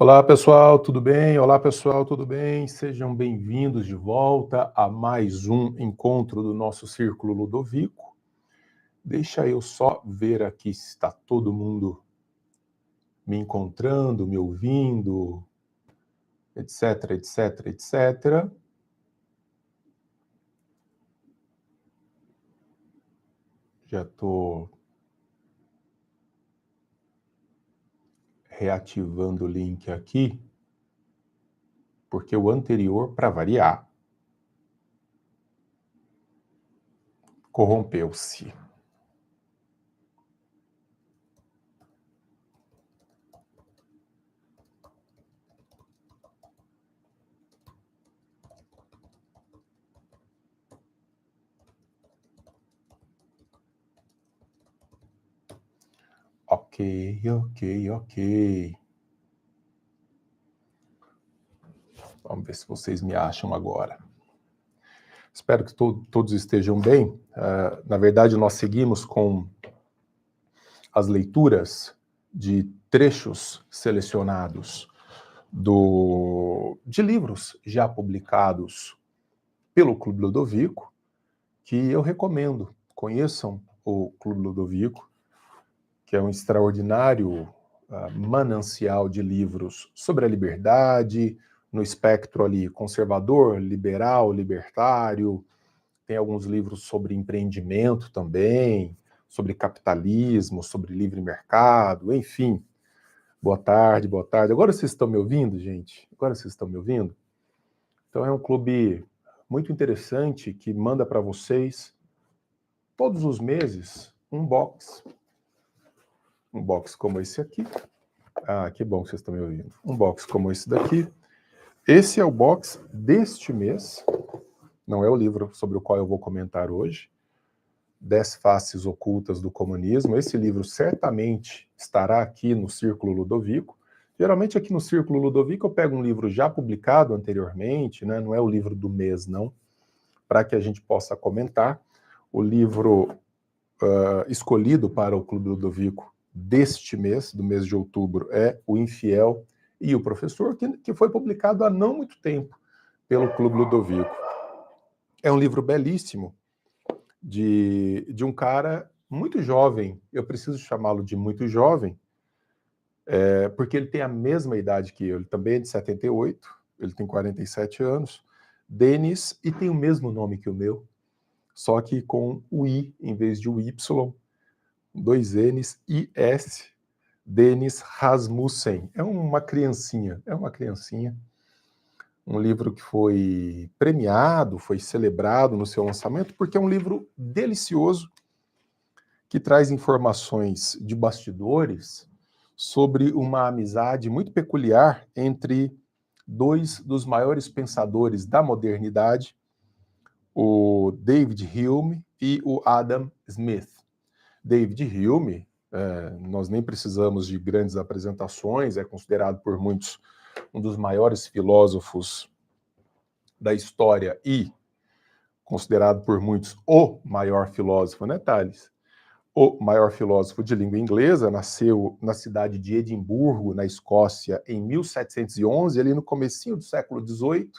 Olá pessoal, tudo bem? Olá pessoal, tudo bem? Sejam bem-vindos de volta a mais um encontro do nosso Círculo Ludovico. Deixa eu só ver aqui se está todo mundo me encontrando, me ouvindo, etc, etc, etc. Já estou reativando o link aqui, porque o anterior, para variar, corrompeu-se. Ok. Vamos ver se vocês me acham agora. Espero que todos estejam bem. Na verdade, nós seguimos com as leituras de trechos selecionados de livros já publicados pelo Clube Ludovico, que eu recomendo. Conheçam o Clube Ludovico, que é um extraordinário manancial de livros sobre a liberdade, no espectro ali conservador, liberal, libertário. Tem alguns livros sobre empreendimento também, sobre capitalismo, sobre livre mercado, enfim. Boa tarde, boa tarde. Agora vocês estão me ouvindo, gente? Agora vocês estão me ouvindo? Então é um clube muito interessante que manda para vocês, todos os meses, um box. Um box como esse aqui. Ah, que bom que vocês estão me ouvindo. Um box como esse daqui. Esse é o box deste mês. Não é o livro sobre o qual eu vou comentar hoje. 10 Faces Ocultas do Comunismo. Esse livro certamente estará aqui no Círculo Ludovico. Geralmente aqui no Círculo Ludovico eu pego um livro já publicado anteriormente, né? Não é o livro do mês, não, para que a gente possa comentar. O livro escolhido para o Clube Ludovico deste mês, do mês de outubro, é O Infiel e o Professor, que foi publicado há não muito tempo pelo Clube Ludovico. É um livro belíssimo, de um cara muito jovem. Eu preciso chamá-lo de muito jovem, porque ele tem a mesma idade que eu. Ele também é de 78, ele tem 47 anos. Denis, e tem o mesmo nome que o meu, só que com o I em vez de o Y, 2 N's, I-S, Denis Rasmussen. É uma criancinha. Um livro que foi premiado, foi celebrado no seu lançamento, porque é um livro delicioso, que traz informações de bastidores sobre uma amizade muito peculiar entre dois dos maiores pensadores da modernidade, o David Hume e o Adam Smith. David Hume, nós nem precisamos de grandes apresentações, é considerado por muitos um dos maiores filósofos da história e considerado por muitos o maior filósofo, né, Thales? O maior filósofo de língua inglesa. Nasceu na cidade de Edimburgo, na Escócia, em 1711, ali no comecinho do século XVIII,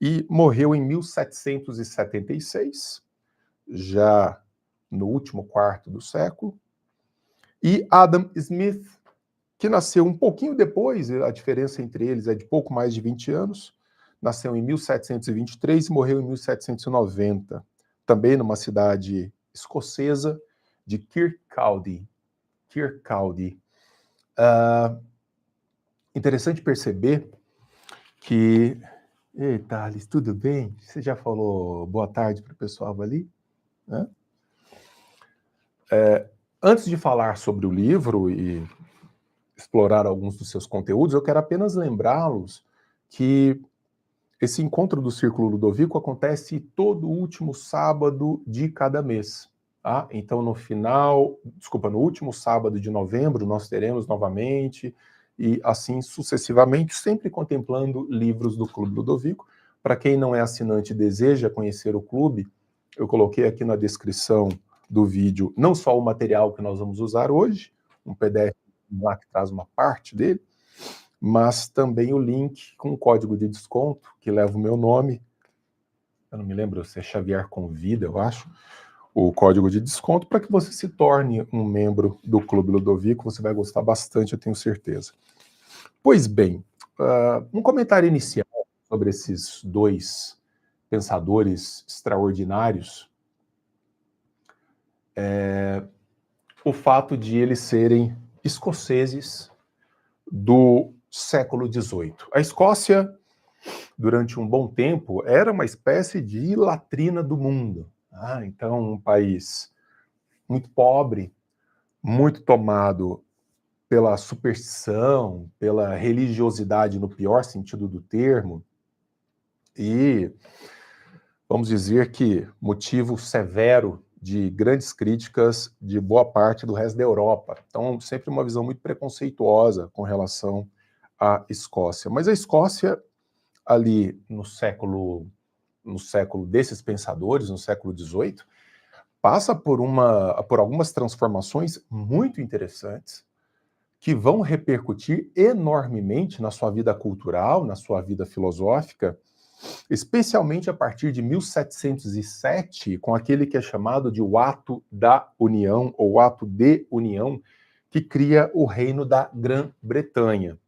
e morreu em 1776, já no último quarto do século. E Adam Smith, que nasceu um pouquinho depois, a diferença entre eles é de pouco mais de 20 anos, nasceu em 1723 e morreu em 1790, também numa cidade escocesa de Kirkcaldy. Interessante perceber que... Ei, Thales, tudo bem? Você já falou boa tarde para o pessoal ali? Né? Antes de falar sobre o livro e explorar alguns dos seus conteúdos, eu quero apenas lembrá-los que esse encontro do Círculo Ludovico acontece todo último sábado de cada mês. Tá? Então, no último sábado de novembro, nós teremos novamente, e assim sucessivamente, sempre contemplando livros do Clube Ludovico. Para quem não é assinante e deseja conhecer o clube, eu coloquei aqui na descrição do vídeo não só o material que nós vamos usar hoje, um PDF lá que traz uma parte dele, mas também o link com o código de desconto, que leva o meu nome, eu não me lembro se é Xavier Convida, eu acho, o código de desconto para que você se torne um membro do Clube Ludovico, você vai gostar bastante, eu tenho certeza. Pois bem, um comentário inicial sobre esses dois pensadores extraordinários é o fato de eles serem escoceses do século XVIII. A Escócia, durante um bom tempo, era uma espécie de latrina do mundo. Então, um país muito pobre, muito tomado pela superstição, pela religiosidade no pior sentido do termo, e vamos dizer que motivo severo de grandes críticas de boa parte do resto da Europa. Então, sempre uma visão muito preconceituosa com relação à Escócia. Mas a Escócia, ali no século desses pensadores, no século XVIII, passa por algumas transformações muito interessantes que vão repercutir enormemente na sua vida cultural, na sua vida filosófica, especialmente a partir de 1707, com aquele que é chamado de o Ato da União, ou Ato de União, que cria o Reino da Grã-Bretanha,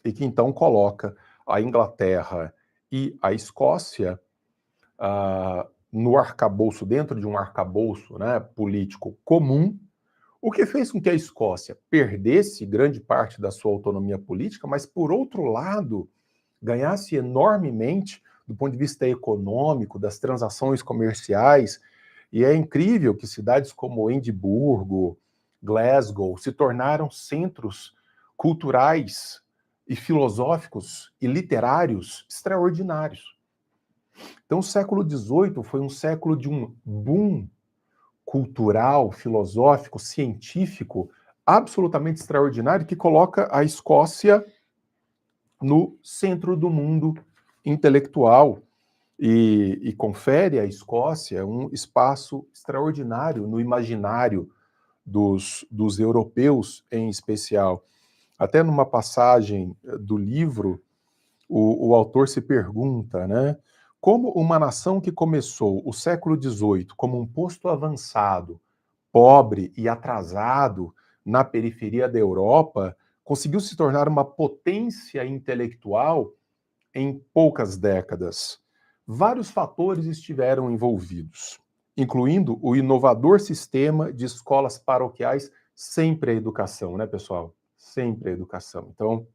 e que então coloca a Inglaterra e a Escócia no arcabouço, dentro de um arcabouço, né, político comum, o que fez com que a Escócia perdesse grande parte da sua autonomia política, mas, por outro lado, ganhasse enormemente do ponto de vista econômico, das transações comerciais, e é incrível que cidades como Edimburgo, Glasgow, se tornaram centros culturais e filosóficos e literários extraordinários. Então, o século XVIII foi um século de um boom cultural, filosófico, científico, absolutamente extraordinário, que coloca a Escócia no centro do mundo intelectual e confere à Escócia um espaço extraordinário no imaginário dos europeus, em especial. Até numa passagem do livro, o autor se pergunta, né, como uma nação que começou o século XVIII como um posto avançado, pobre e atrasado na periferia da Europa, conseguiu se tornar uma potência intelectual em poucas décadas. Vários fatores estiveram envolvidos, incluindo o inovador sistema de escolas paroquiais, sempre a educação, né, pessoal? Sempre a educação. Então,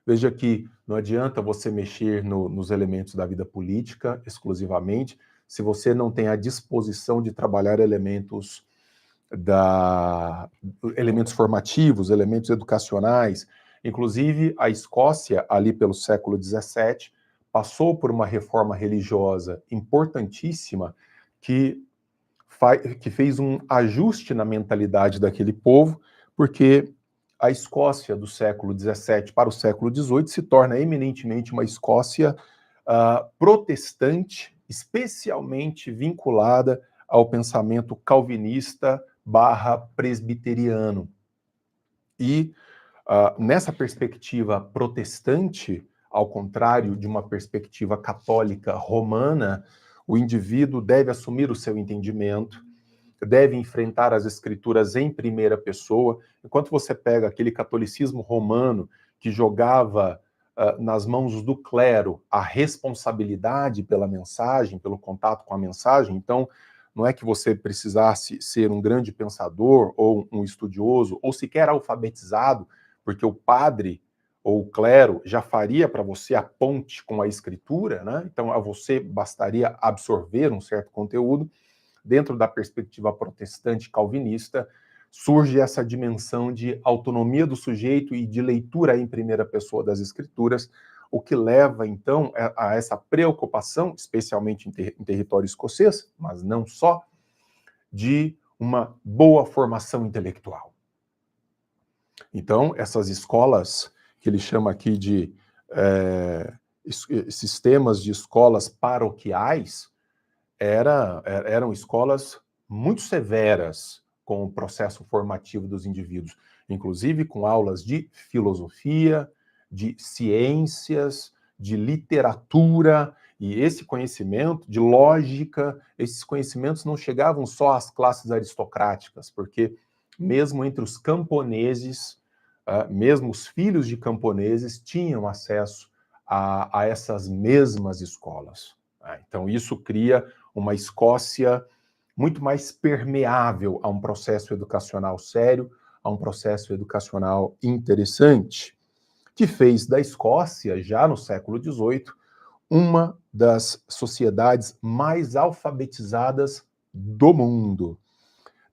veja que não adianta você mexer nos elementos da vida política exclusivamente, se você não tem a disposição de trabalhar elementos formativos, elementos educacionais. Inclusive, a Escócia, ali pelo século XVII, passou por uma reforma religiosa importantíssima que fez um ajuste na mentalidade daquele povo, porque a Escócia do século XVII para o século XVIII se torna eminentemente uma Escócia protestante, especialmente vinculada ao pensamento calvinista /presbiteriano. E nessa perspectiva protestante, ao contrário de uma perspectiva católica romana, o indivíduo deve assumir o seu entendimento, deve enfrentar as escrituras em primeira pessoa. Enquanto você pega aquele catolicismo romano que jogava nas mãos do clero a responsabilidade pela mensagem, pelo contato com a mensagem, então não é que você precisasse ser um grande pensador ou um estudioso ou sequer alfabetizado, porque o padre ou o clero já faria para você a ponte com a escritura, né? Então a você bastaria absorver um certo conteúdo. Dentro da perspectiva protestante calvinista, surge essa dimensão de autonomia do sujeito e de leitura em primeira pessoa das escrituras, o que leva, então, a essa preocupação, especialmente em território escocês, mas não só, de uma boa formação intelectual. Então, essas escolas, que ele chama aqui de sistemas de escolas paroquiais, eram escolas muito severas, com o processo formativo dos indivíduos, inclusive com aulas de filosofia, de ciências, de literatura, e esse conhecimento de lógica, esses conhecimentos não chegavam só às classes aristocráticas, porque mesmo entre os camponeses, mesmo os filhos de camponeses tinham acesso a essas mesmas escolas. Então isso cria uma Escócia muito mais permeável a um processo educacional sério, a um processo educacional interessante, que fez da Escócia, já no século XVIII, uma das sociedades mais alfabetizadas do mundo.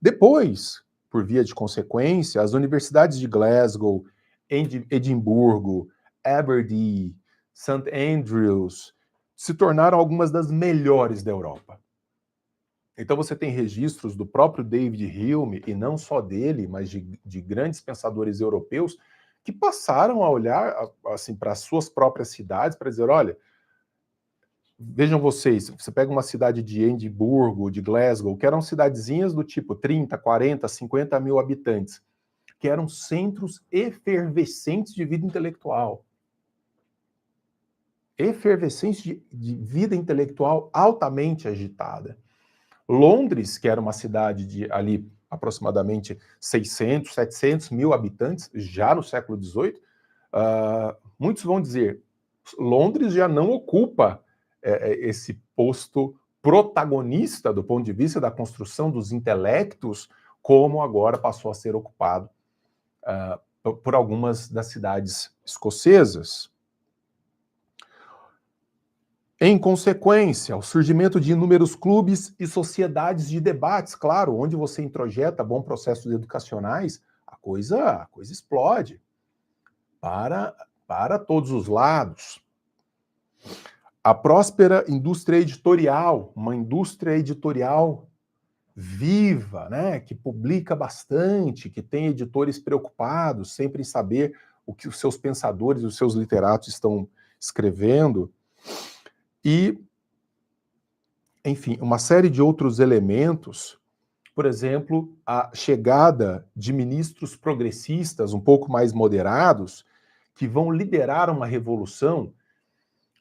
Depois, por via de consequência, as universidades de Glasgow, Edimburgo, Aberdeen, St. Andrews se tornaram algumas das melhores da Europa. Então você tem registros do próprio David Hume, e não só dele, mas de grandes pensadores europeus, que passaram a olhar assim, para as suas próprias cidades para dizer, olha, vejam vocês, você pega uma cidade de Edimburgo, de Glasgow, que eram cidadezinhas do tipo 30, 40, 50 mil habitantes, que eram centros efervescentes de vida intelectual. Efervescentes de vida intelectual altamente agitada. Londres, que era uma cidade de ali aproximadamente 600, 700 mil habitantes, já no século XVIII, muitos vão dizer, Londres já não ocupa esse posto protagonista do ponto de vista da construção dos intelectos, como agora passou a ser ocupado por algumas das cidades escocesas. Em consequência, o surgimento de inúmeros clubes e sociedades de debates, claro, onde você introjeta bons processos educacionais, a coisa explode para todos os lados. A próspera indústria editorial, uma indústria editorial viva, né, que publica bastante, que tem editores preocupados sempre em saber o que os seus pensadores, os seus literatos estão escrevendo. E, enfim, uma série de outros elementos, por exemplo, a chegada de ministros progressistas um pouco mais moderados, que vão liderar uma revolução.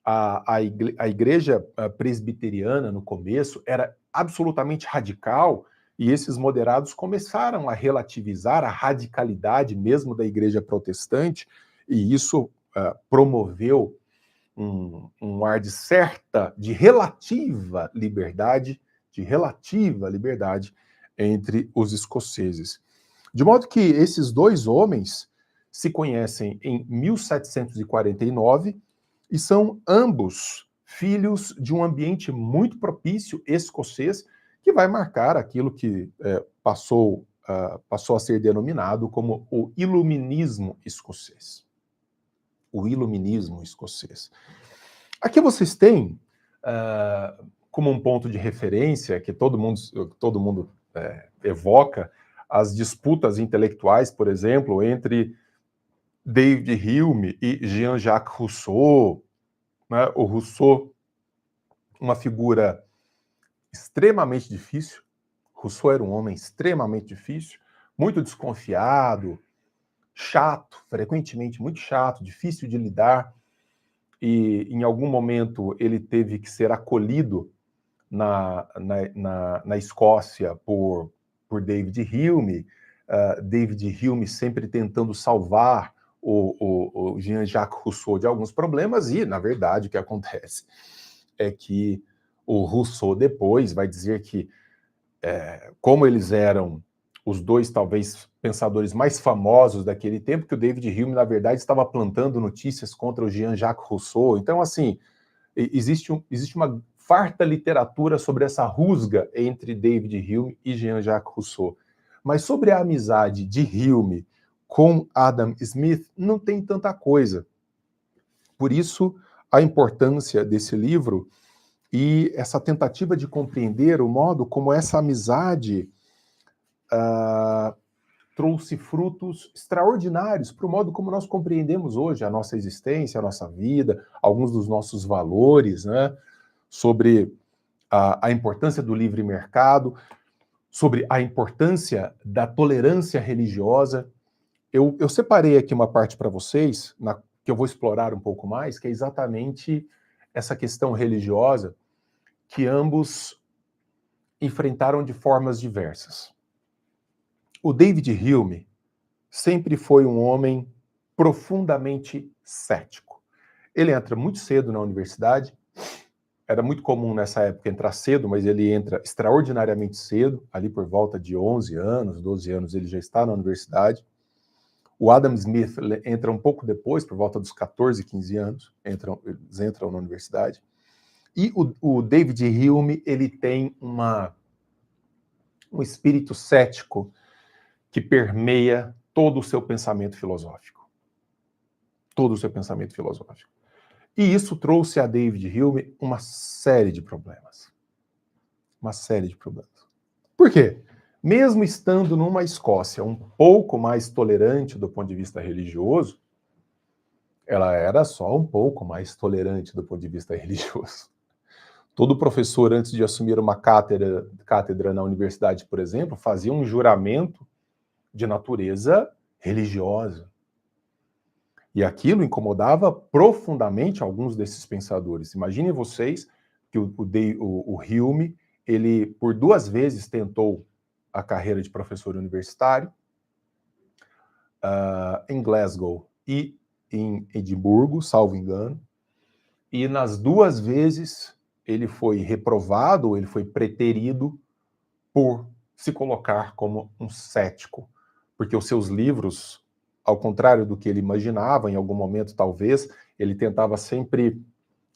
A igreja presbiteriana, no começo, era absolutamente radical, e esses moderados começaram a relativizar a radicalidade mesmo da igreja protestante, e isso promoveu um ar de relativa liberdade entre os escoceses. De modo que esses dois homens se conhecem em 1749 e são ambos filhos de um ambiente muito propício escocês, que vai marcar aquilo que passou a ser denominado como o Iluminismo escocês. O Iluminismo escocês. Aqui vocês têm como um ponto de referência que todo mundo evoca as disputas intelectuais, por exemplo, entre David Hume e Jean-Jacques Rousseau, né? O Rousseau, uma figura extremamente difícil. Rousseau era um homem extremamente difícil, muito desconfiado, chato, frequentemente muito chato, difícil de lidar, e em algum momento ele teve que ser acolhido na Escócia por David Hume, David Hume sempre tentando salvar o Jean-Jacques Rousseau de alguns problemas, e, na verdade, o que acontece é que o Rousseau depois vai dizer que, como eles eram os dois, talvez, pensadores mais famosos daquele tempo, que o David Hume, na verdade, estava plantando notícias contra o Jean-Jacques Rousseau. Então, assim, existe uma farta literatura sobre essa rusga entre David Hume e Jean-Jacques Rousseau. Mas sobre a amizade de Hume com Adam Smith, não tem tanta coisa. Por isso, a importância desse livro e essa tentativa de compreender o modo como essa amizade trouxe frutos extraordinários para o modo como nós compreendemos hoje a nossa existência, a nossa vida, alguns dos nossos valores, né? Sobre a importância do livre mercado, sobre a importância da tolerância religiosa. Eu separei aqui uma parte para vocês, que eu vou explorar um pouco mais, que é exatamente essa questão religiosa que ambos enfrentaram de formas diversas. O David Hume sempre foi um homem profundamente cético. Ele entra muito cedo na universidade, era muito comum nessa época entrar cedo, mas ele entra extraordinariamente cedo, ali por volta de 11 anos, 12 anos ele já está na universidade. O Adam Smith entra um pouco depois, por volta dos 14, 15 anos, eles entram na universidade. E o David Hume, ele tem um espírito cético que permeia todo o seu pensamento filosófico. Todo o seu pensamento filosófico. E isso trouxe a David Hume uma série de problemas. Uma série de problemas. Por quê? Mesmo estando numa Escócia um pouco mais tolerante do ponto de vista religioso, ela era só um pouco mais tolerante do ponto de vista religioso. Todo professor, antes de assumir uma cátedra na universidade, por exemplo, fazia um juramento de natureza religiosa. E aquilo incomodava profundamente alguns desses pensadores. Imaginem vocês que o Hume, ele por 2 vezes tentou a carreira de professor universitário, em Glasgow e em Edimburgo, salvo engano, e nas 2 vezes ele foi reprovado, ele foi preterido por se colocar como um cético, porque os seus livros, ao contrário do que ele imaginava, em algum momento talvez, ele tentava sempre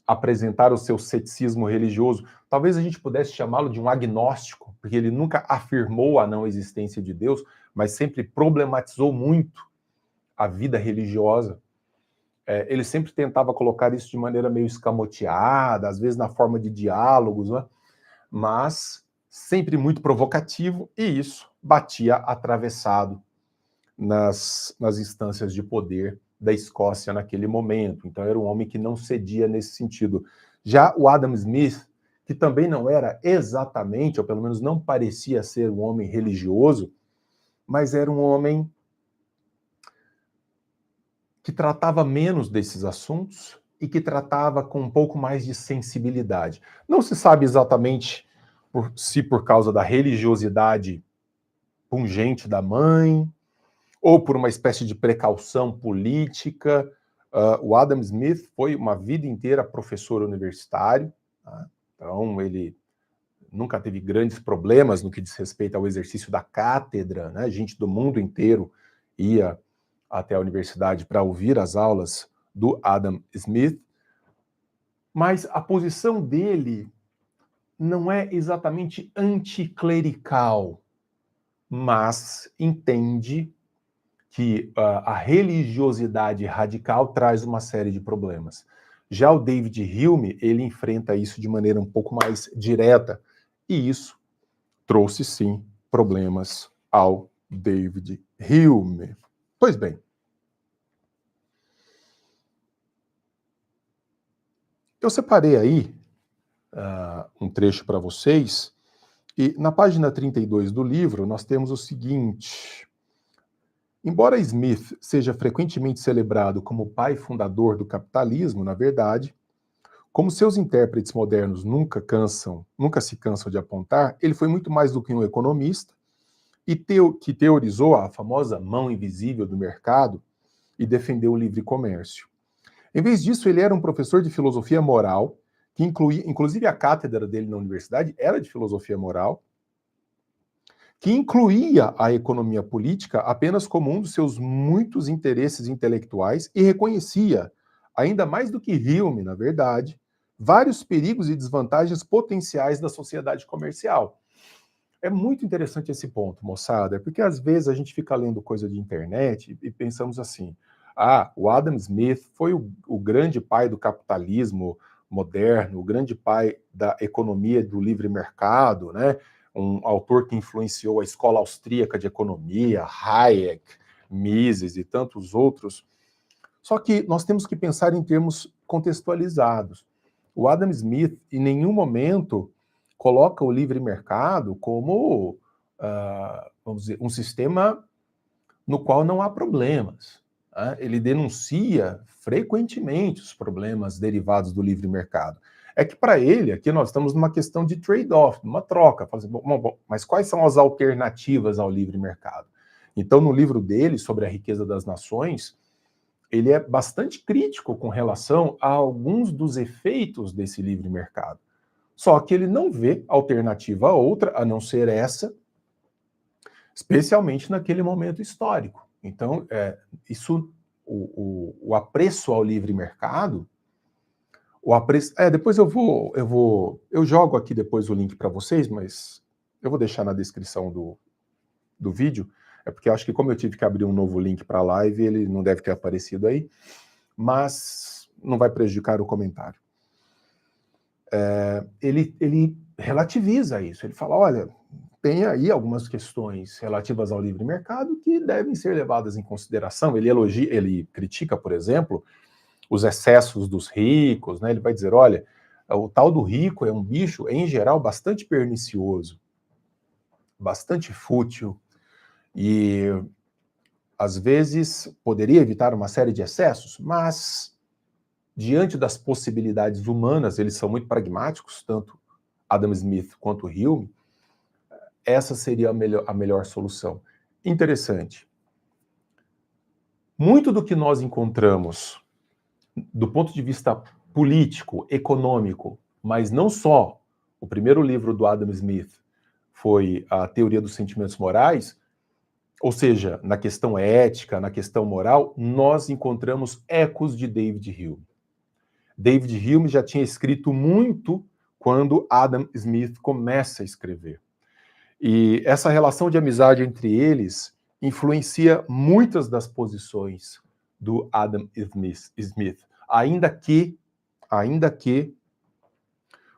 apresentar o seu ceticismo religioso. Talvez a gente pudesse chamá-lo de um agnóstico, porque ele nunca afirmou a não existência de Deus, mas sempre problematizou muito a vida religiosa. Ele sempre tentava colocar isso de maneira meio escamoteada, às vezes na forma de diálogos, né? Mas sempre muito provocativo, e isso batia atravessado nas instâncias de poder da Escócia naquele momento. Então era um homem que não cedia nesse sentido. Já o Adam Smith, que também não era exatamente, ou pelo menos não parecia ser um homem religioso, mas era um homem que tratava menos desses assuntos e que tratava com um pouco mais de sensibilidade. Não se sabe exatamente se por causa da religiosidade pungente da mãe, ou por uma espécie de precaução política. O Adam Smith foi uma vida inteira professor universitário, tá? Então ele nunca teve grandes problemas no que diz respeito ao exercício da cátedra, né? Gente do mundo inteiro ia até a universidade para ouvir as aulas do Adam Smith, mas a posição dele não é exatamente anticlerical, mas entende que a religiosidade radical traz uma série de problemas. Já o David Hume, ele enfrenta isso de maneira um pouco mais direta, e isso trouxe, sim, problemas ao David Hume. Pois bem, eu separei aí um trecho para vocês, e na página 32 do livro nós temos o seguinte: embora Smith seja frequentemente celebrado como o pai fundador do capitalismo, na verdade, como seus intérpretes modernos nunca se cansam de apontar, ele foi muito mais do que um economista e que teorizou a famosa mão invisível do mercado e defendeu o livre comércio. Em vez disso, ele era um professor de filosofia moral, que inclusive a cátedra dele na universidade era de filosofia moral, que incluía a economia política apenas como um dos seus muitos interesses intelectuais e reconhecia, ainda mais do que Hume, na verdade, vários perigos e desvantagens potenciais da sociedade comercial. É muito interessante esse ponto, moçada, porque às vezes a gente fica lendo coisa de internet e pensamos assim: o Adam Smith foi o grande pai do capitalismo moderno, o grande pai da economia do livre mercado, né? Um autor que influenciou a escola austríaca de economia, Hayek, Mises e tantos outros. Só que nós temos que pensar em termos contextualizados. O Adam Smith, em nenhum momento, coloca o livre mercado como vamos dizer, um sistema no qual não há problemas. Né? Ele denuncia frequentemente os problemas derivados do livre mercado. É que para ele, aqui nós estamos numa questão de trade-off, numa troca. Assim, bom, mas quais são as alternativas ao livre mercado? Então, no livro dele, sobre a riqueza das nações, ele é bastante crítico com relação a alguns dos efeitos desse livre mercado. Só que ele não vê alternativa a outra, a não ser essa, especialmente naquele momento histórico. Então, o apreço ao livre mercado, o apreço, depois eu jogo aqui depois o link para vocês, mas eu vou deixar na descrição do vídeo, porque eu acho que como eu tive que abrir um novo link para a live, ele não deve ter aparecido aí, mas não vai prejudicar o comentário. Ele relativiza isso, ele fala, olha, tem aí algumas questões relativas ao livre mercado que devem ser levadas em consideração. Ele critica, por exemplo, os excessos dos ricos, né? Ele vai dizer, olha, o tal do rico é um bicho, em geral, bastante pernicioso, bastante fútil, e às vezes poderia evitar uma série de excessos, mas diante das possibilidades humanas, eles são muito pragmáticos, tanto Adam Smith quanto Hume, essa seria a melhor solução. Interessante. Muito do que nós encontramos do ponto de vista político, econômico, mas não só. O primeiro livro do Adam Smith foi a Teoria dos Sentimentos Morais, ou seja, na questão ética, na questão moral, nós encontramos ecos de David Hume. David Hume já tinha escrito muito quando Adam Smith começa a escrever. E essa relação de amizade entre eles influencia muitas das posições do Adam Smith, ainda que,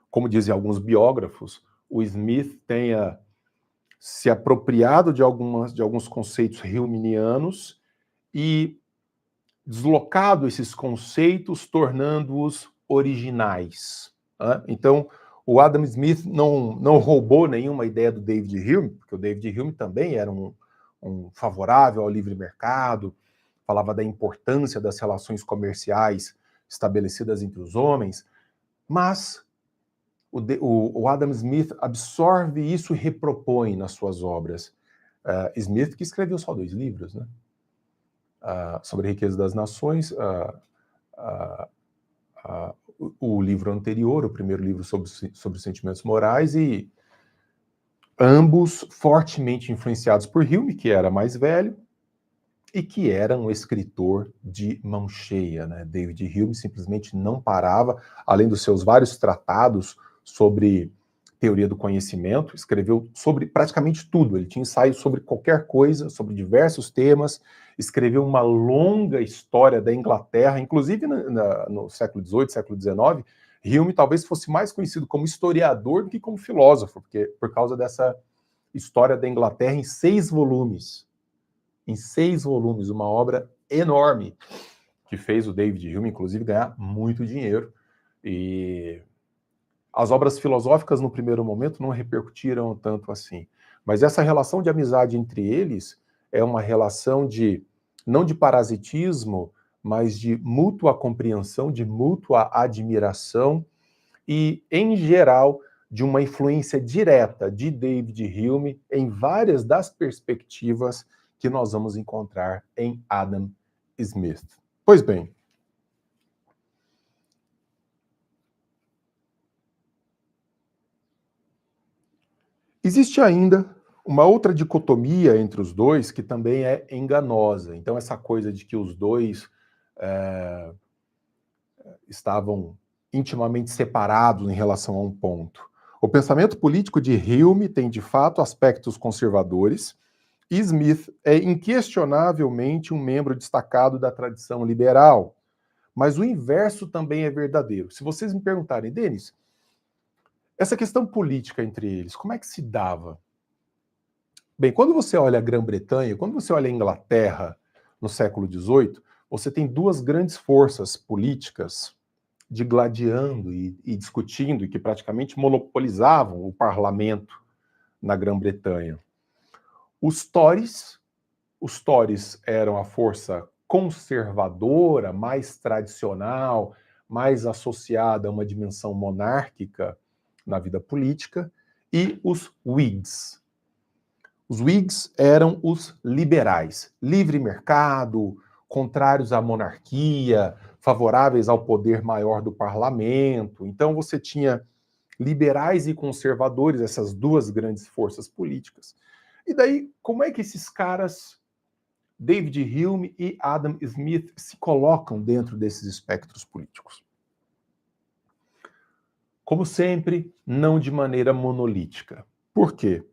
como dizem alguns biógrafos, o Smith tenha se apropriado de alguns conceitos huminianos e deslocado esses conceitos, tornando-os originais. Né? Então, o Adam Smith não roubou nenhuma ideia do David Hume, porque o David Hume também era um favorável ao livre mercado, falava da importância das relações comerciais estabelecidas entre os homens, mas o Adam Smith absorve isso e repropõe nas suas obras. Smith que escreveu só 2 livros, né? Sobre a riqueza das nações, o livro anterior, o primeiro livro sobre os sentimentos morais, e ambos fortemente influenciados por Hume, que era mais velho, e que era um escritor de mão cheia, né? David Hume simplesmente não parava, além dos seus vários tratados sobre teoria do conhecimento, escreveu sobre praticamente tudo, ele tinha ensaios sobre qualquer coisa, sobre diversos temas, escreveu uma longa história da Inglaterra, inclusive no século XVIII, século XIX, Hume talvez fosse mais conhecido como historiador do que como filósofo, porque por causa dessa história da Inglaterra em 6 volumes. Em 6 volumes, uma obra enorme, que fez o David Hume, inclusive, ganhar muito dinheiro. E as obras filosóficas, no primeiro momento, não repercutiram tanto assim. Mas essa relação de amizade entre eles é uma relação não de parasitismo, mas de mútua compreensão, de mútua admiração e, em geral, de uma influência direta de David Hume em várias das perspectivas que nós vamos encontrar em Adam Smith. Pois bem, existe ainda uma outra dicotomia entre os dois que também é enganosa. Então, essa coisa de que os dois estavam intimamente separados em relação a um ponto. O pensamento político de Hume tem, de fato, aspectos conservadores, e Smith é inquestionavelmente um membro destacado da tradição liberal. Mas o inverso também é verdadeiro. Se vocês me perguntarem, Denis, essa questão política entre eles, como é que se dava? Bem, quando você olha a Grã-Bretanha, quando você olha a Inglaterra no século XVIII, você tem 2 grandes forças políticas digladiando e discutindo, e que praticamente monopolizavam o parlamento na Grã-Bretanha. Os Tories eram a força conservadora, mais tradicional, mais associada a uma dimensão monárquica na vida política, e os Whigs. Os Whigs eram os liberais, livre mercado, contrários à monarquia, favoráveis ao poder maior do parlamento. Então você tinha liberais e conservadores, essas duas grandes forças políticas. E daí, como é que esses caras, David Hume e Adam Smith, se colocam dentro desses espectros políticos? Como sempre, não de maneira monolítica. Por quê?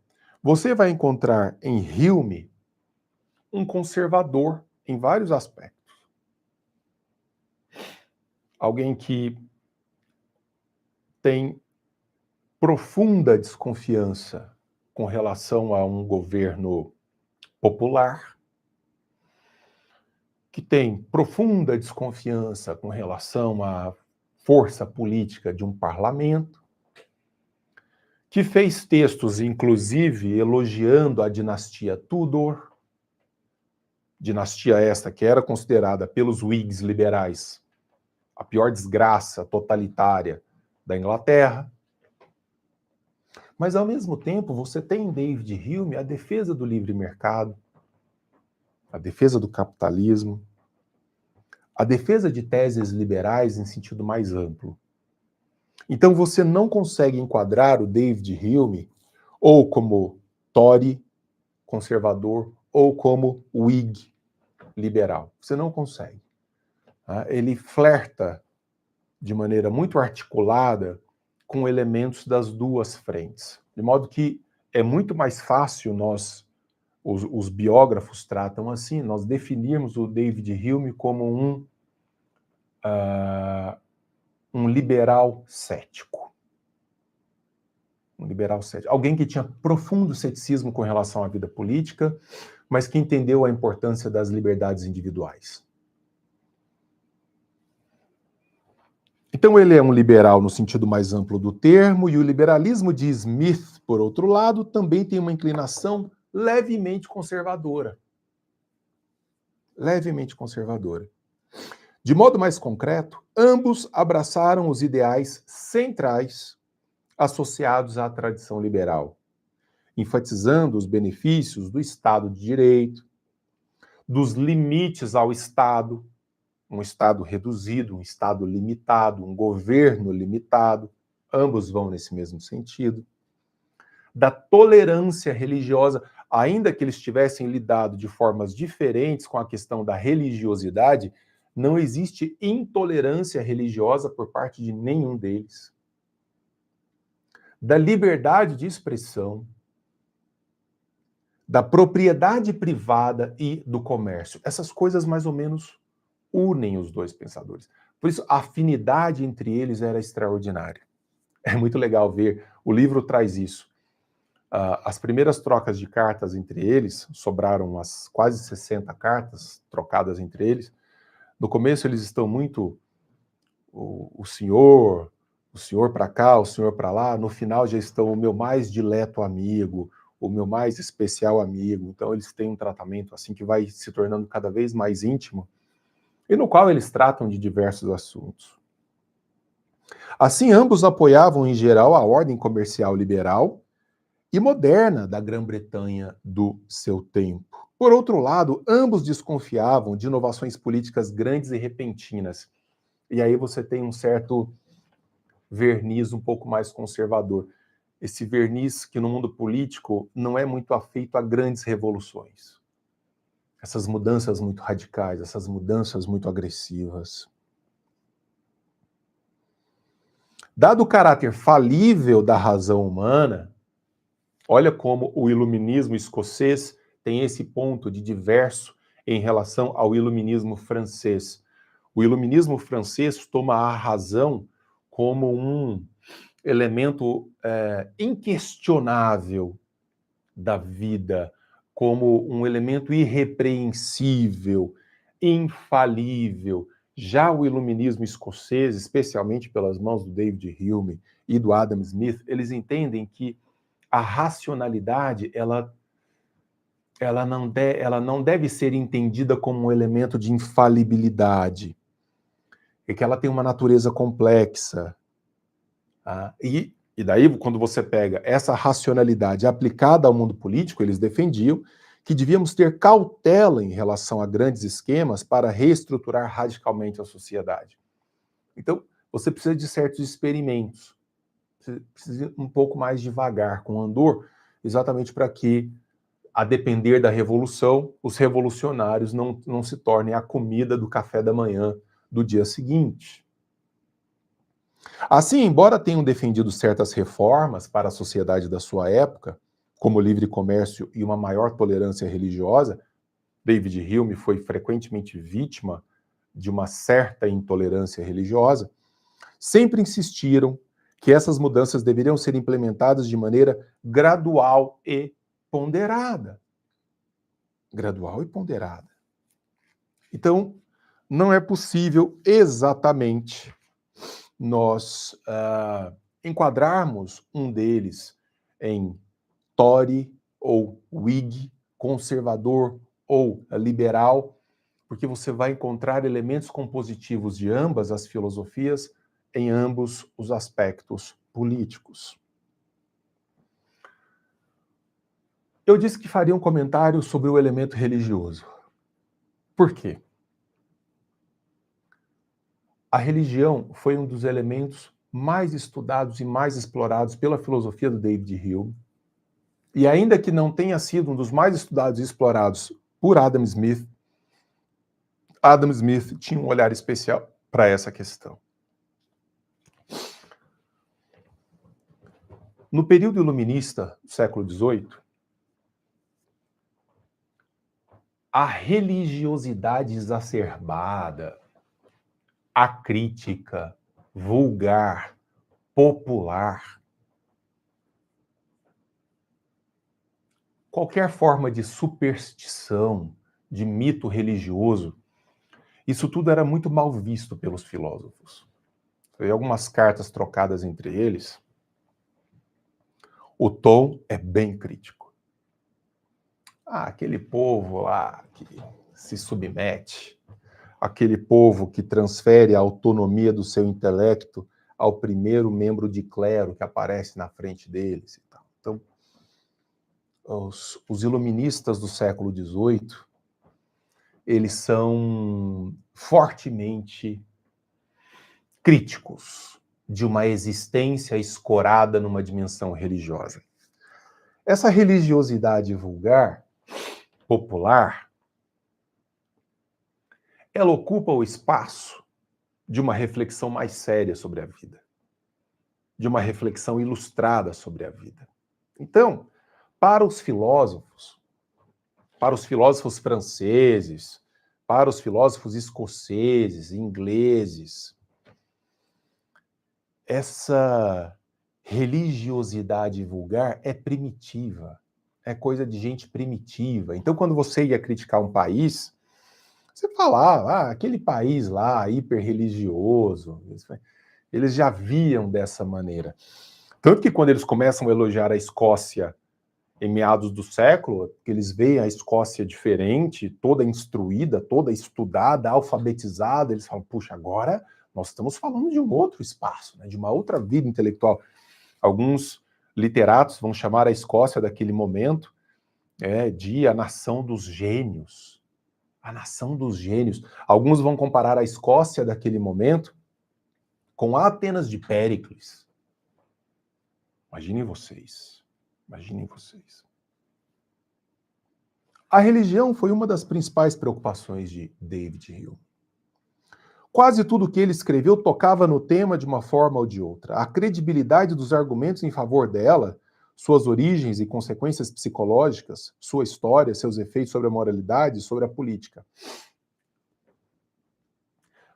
Você vai encontrar em Hume um conservador em vários aspectos. Alguém que tem profunda desconfiança com relação a um governo popular, que tem profunda desconfiança com relação à força política de um parlamento, que fez textos, inclusive, elogiando a dinastia Tudor, dinastia esta que era considerada pelos Whigs liberais a pior desgraça totalitária da Inglaterra. Mas, ao mesmo tempo, você tem em David Hume a defesa do livre mercado, a defesa do capitalismo, a defesa de teses liberais em sentido mais amplo. Então você não consegue enquadrar o David Hume ou como Tory, conservador, ou como Whig, liberal. Você não consegue. Ele flerta de maneira muito articulada com elementos das duas frentes. De modo que é muito mais fácil nós, os biógrafos tratam assim, nós definirmos o David Hume como um liberal cético. Um liberal cético. Alguém que tinha profundo ceticismo com relação à vida política, mas que entendeu a importância das liberdades individuais. Então ele é um liberal no sentido mais amplo do termo, e o liberalismo de Smith, por outro lado, também tem uma inclinação levemente conservadora. Levemente conservadora. De modo mais concreto, ambos abraçaram os ideais centrais associados à tradição liberal, enfatizando os benefícios do Estado de Direito, dos limites ao Estado, um Estado reduzido, um Estado limitado, um governo limitado, ambos vão nesse mesmo sentido, da tolerância religiosa, ainda que eles tivessem lidado de formas diferentes com a questão da religiosidade, não existe intolerância religiosa por parte de nenhum deles. Da liberdade de expressão, da propriedade privada e do comércio. Essas coisas mais ou menos unem os dois pensadores. Por isso, a afinidade entre eles era extraordinária. É muito legal ver, o livro traz isso. As primeiras trocas de cartas entre eles, sobraram umas quase 60 cartas trocadas entre eles. No começo eles estão muito o senhor para cá, o senhor para lá. No final já estão o meu mais dileto amigo, o meu mais especial amigo. Então eles têm um tratamento assim que vai se tornando cada vez mais íntimo, e no qual eles tratam de diversos assuntos. Assim, ambos apoiavam, em geral, a ordem comercial liberal e moderna da Grã-Bretanha do seu tempo. Por outro lado, ambos desconfiavam de inovações políticas grandes e repentinas. E aí você tem um certo verniz um pouco mais conservador. Esse verniz que no mundo político não é muito afeito a grandes revoluções. Essas mudanças muito radicais, essas mudanças muito agressivas. Dado o caráter falível da razão humana, olha como o iluminismo escocês tem esse ponto de diverso em relação ao iluminismo francês. O iluminismo francês toma a razão como um elemento inquestionável da vida, como um elemento irrepreensível, infalível. Já o iluminismo escocês, especialmente pelas mãos do David Hume e do Adam Smith, eles entendem que a racionalidade, ela ela não deve ser entendida como um elemento de infalibilidade, é que ela tem uma natureza complexa. Tá? E daí, quando você pega essa racionalidade aplicada ao mundo político, eles defendiam que devíamos ter cautela em relação a grandes esquemas para reestruturar radicalmente a sociedade. Então, você precisa de certos experimentos, você precisa ir um pouco mais devagar com o andor, exatamente para que, a depender da revolução, os revolucionários não se tornem a comida do café da manhã do dia seguinte. Assim, embora tenham defendido certas reformas para a sociedade da sua época, como o livre comércio e uma maior tolerância religiosa, David Hume foi frequentemente vítima de uma certa intolerância religiosa, sempre insistiram que essas mudanças deveriam ser implementadas de maneira gradual e ponderada. Gradual e ponderada. Então, não é possível exatamente nós enquadrarmos um deles em Tory ou Whig, conservador ou liberal, porque você vai encontrar elementos compositivos de ambas as filosofias em ambos os aspectos políticos. Eu disse que faria um comentário sobre o elemento religioso. Por quê? A religião foi um dos elementos mais estudados e mais explorados pela filosofia do David Hume. E ainda que não tenha sido um dos mais estudados e explorados por Adam Smith tinha um olhar especial para essa questão. No período iluminista do século XVIII, a religiosidade exacerbada, a crítica vulgar, popular, qualquer forma de superstição, de mito religioso, isso tudo era muito mal visto pelos filósofos. Tem algumas cartas trocadas entre eles. O tom é bem crítico. Aquele povo lá que se submete, aquele povo que transfere a autonomia do seu intelecto ao primeiro membro de clero que aparece na frente deles e tal. Então, os iluministas do século XVIII, eles são fortemente críticos de uma existência escorada numa dimensão religiosa. Essa religiosidade vulgar, popular, ela ocupa o espaço de uma reflexão mais séria sobre a vida, de uma reflexão ilustrada sobre a vida. Então, para os filósofos franceses, para os filósofos escoceses, ingleses, essa religiosidade vulgar é primitiva, é coisa de gente primitiva. Então, quando você ia criticar um país, você falava, aquele país lá, hiperreligioso, eles já viam dessa maneira. Tanto que quando eles começam a elogiar a Escócia em meados do século, que eles veem a Escócia diferente, toda instruída, toda estudada, alfabetizada, eles falam, puxa, agora nós estamos falando de um outro espaço, né, de uma outra vida intelectual. Alguns literatos vão chamar a Escócia daquele momento de a nação dos gênios. A nação dos gênios. Alguns vão comparar a Escócia daquele momento com a Atenas de Péricles. Imaginem vocês. Imaginem vocês. A religião foi uma das principais preocupações de David Hume. Quase tudo que ele escreveu tocava no tema de uma forma ou de outra. A credibilidade dos argumentos em favor dela, suas origens e consequências psicológicas, sua história, seus efeitos sobre a moralidade, sobre a política.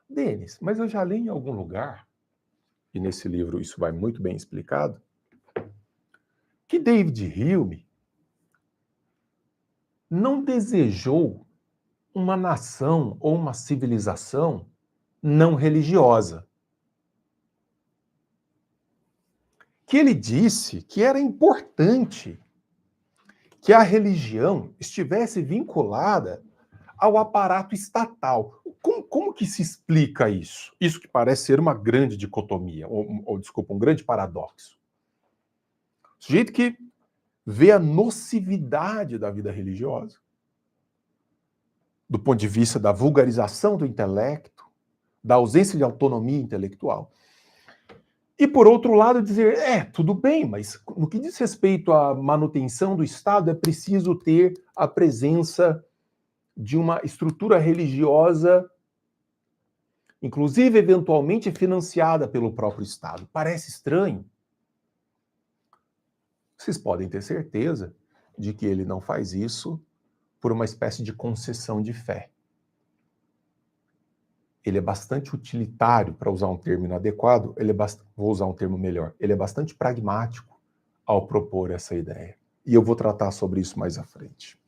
Denis, mas eu já li em algum lugar, e nesse livro isso vai muito bem explicado, que David Hume não desejou uma nação ou uma civilização não religiosa. Que ele disse que era importante que a religião estivesse vinculada ao aparato estatal. Como que se explica isso? Isso que parece ser uma grande dicotomia, desculpa, um grande paradoxo. O sujeito que vê a nocividade da vida religiosa, do ponto de vista da vulgarização do intelecto, da ausência de autonomia intelectual. E, por outro lado, dizer, tudo bem, mas no que diz respeito à manutenção do Estado, é preciso ter a presença de uma estrutura religiosa, inclusive, eventualmente, financiada pelo próprio Estado. Parece estranho. Vocês podem ter certeza de que ele não faz isso por uma espécie de concessão de fé. Ele é bastante utilitário, para usar um termo inadequado, vou usar um termo melhor, ele é bastante pragmático ao propor essa ideia. E eu vou tratar sobre isso mais à frente.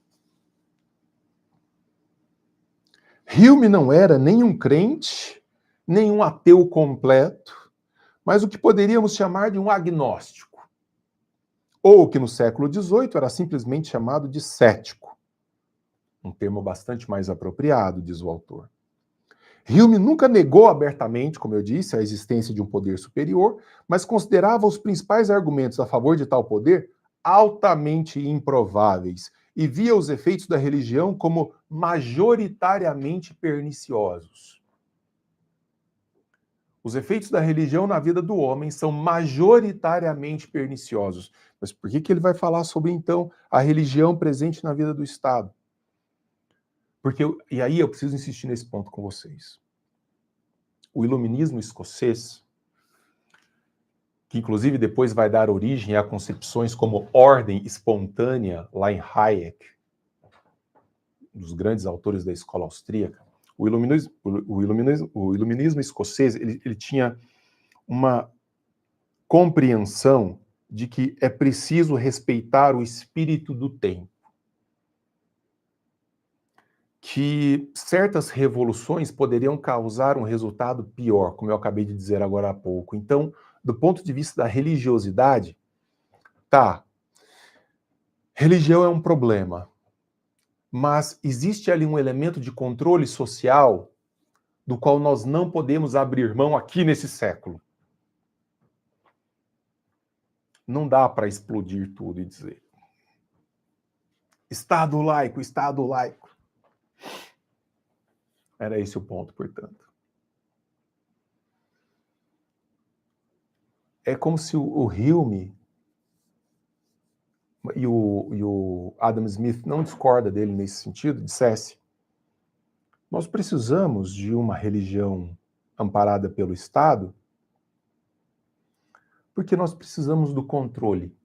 Hume não era nem um crente, nem um ateu completo, mas o que poderíamos chamar de um agnóstico. Ou que no século XVIII era simplesmente chamado de cético. Um termo bastante mais apropriado, diz o autor. Hume nunca negou abertamente, como eu disse, a existência de um poder superior, mas considerava os principais argumentos a favor de tal poder altamente improváveis e via os efeitos da religião como majoritariamente perniciosos. Os efeitos da religião na vida do homem são majoritariamente perniciosos. Mas por que ele vai falar sobre, então, a religião presente na vida do Estado? E aí eu preciso insistir nesse ponto com vocês. O iluminismo escocês, que inclusive depois vai dar origem a concepções como ordem espontânea, lá em Hayek, um dos grandes autores da escola austríaca, o iluminismo escocês, ele tinha uma compreensão de que é preciso respeitar o espírito do tempo. Que certas revoluções poderiam causar um resultado pior, como eu acabei de dizer agora há pouco. Então, do ponto de vista da religiosidade, religião é um problema, mas existe ali um elemento de controle social do qual nós não podemos abrir mão aqui nesse século. Não dá para explodir tudo e dizer Estado laico, Estado laico. Era esse o ponto, portanto. É como se o Hume e o Adam Smith não discorda dele nesse sentido, dissesse: nós precisamos de uma religião amparada pelo Estado porque nós precisamos do controle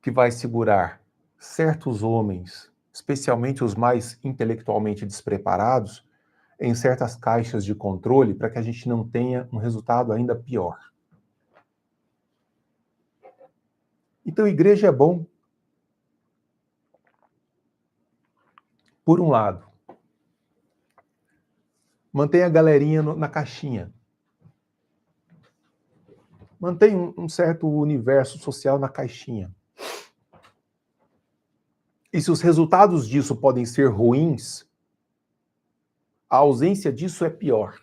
que vai segurar certos homens, especialmente os mais intelectualmente despreparados, em certas caixas de controle para que a gente não tenha um resultado ainda pior. Então, a igreja é bom. Por um lado, mantém a galerinha na caixinha. Mantém um certo universo social na caixinha. E se os resultados disso podem ser ruins, a ausência disso é pior.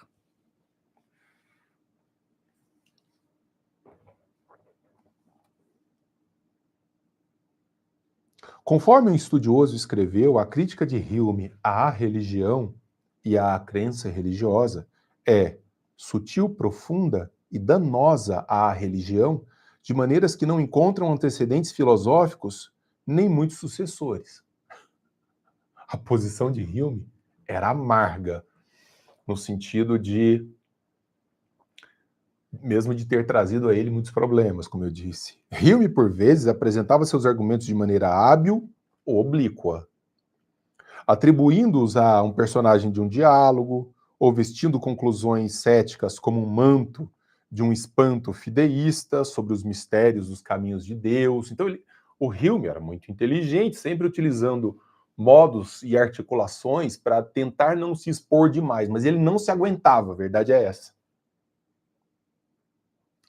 Conforme um estudioso escreveu, a crítica de Hume à religião e à crença religiosa é sutil, profunda e danosa à religião, de maneiras que não encontram antecedentes filosóficos nem muitos sucessores. A posição de Hume era amarga, no sentido de mesmo de ter trazido a ele muitos problemas, como eu disse. Hume, por vezes, apresentava seus argumentos de maneira hábil ou oblíqua, atribuindo-os a um personagem de um diálogo, ou vestindo conclusões céticas como um manto de um espanto fideísta sobre os mistérios dos caminhos de Deus. Então, o Hume era muito inteligente, sempre utilizando modos e articulações para tentar não se expor demais, mas ele não se aguentava, a verdade é essa.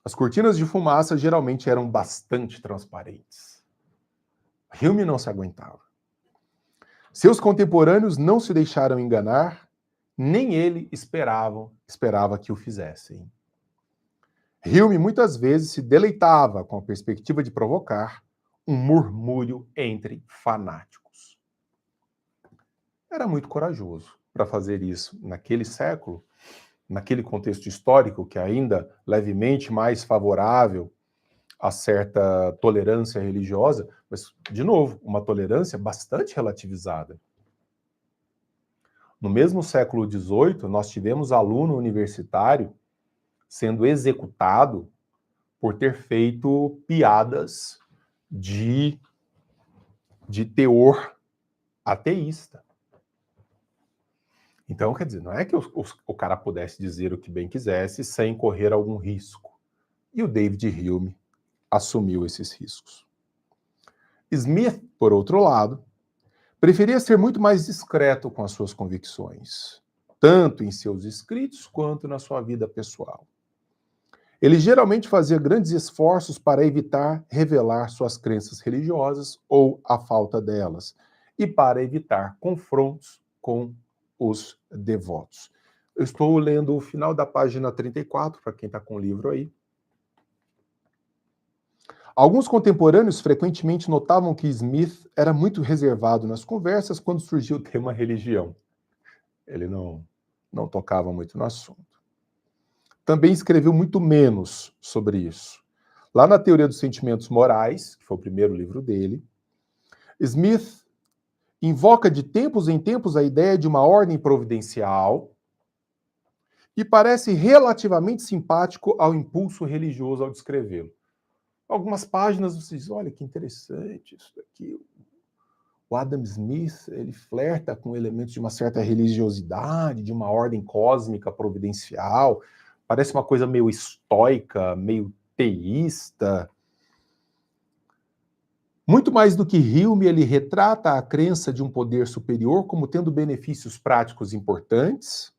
As cortinas de fumaça geralmente eram bastante transparentes. Hume não se aguentava. Seus contemporâneos não se deixaram enganar, nem ele esperava que o fizessem. Hume muitas vezes se deleitava com a perspectiva de provocar um murmúrio entre fanáticos. Era muito corajoso para fazer isso naquele século, naquele contexto histórico que ainda levemente mais favorável a certa tolerância religiosa, mas, de novo, uma tolerância bastante relativizada. No mesmo século XVIII, nós tivemos aluno universitário sendo executado por ter feito piadas de teor ateísta. Então, quer dizer, não é que o cara pudesse dizer o que bem quisesse sem correr algum risco. E o David Hume assumiu esses riscos. Smith, por outro lado, preferia ser muito mais discreto com as suas convicções, tanto em seus escritos quanto na sua vida pessoal. Ele geralmente fazia grandes esforços para evitar revelar suas crenças religiosas ou a falta delas, e para evitar confrontos com os devotos. Eu estou lendo o final da página 34, para quem está com o livro aí. Alguns contemporâneos frequentemente notavam que Smith era muito reservado nas conversas quando surgia o tema religião. Ele não tocava muito no assunto. Também escreveu muito menos sobre isso. Lá na Teoria dos Sentimentos Morais, que foi o primeiro livro dele, Smith invoca de tempos em tempos a ideia de uma ordem providencial e parece relativamente simpático ao impulso religioso ao descrevê-lo. Algumas páginas você diz, olha que interessante isso daqui. O Adam Smith, ele flerta com elementos de uma certa religiosidade, de uma ordem cósmica providencial. Parece uma coisa meio estoica, meio teísta. Muito mais do que Hume, ele retrata a crença de um poder superior como tendo benefícios práticos importantes,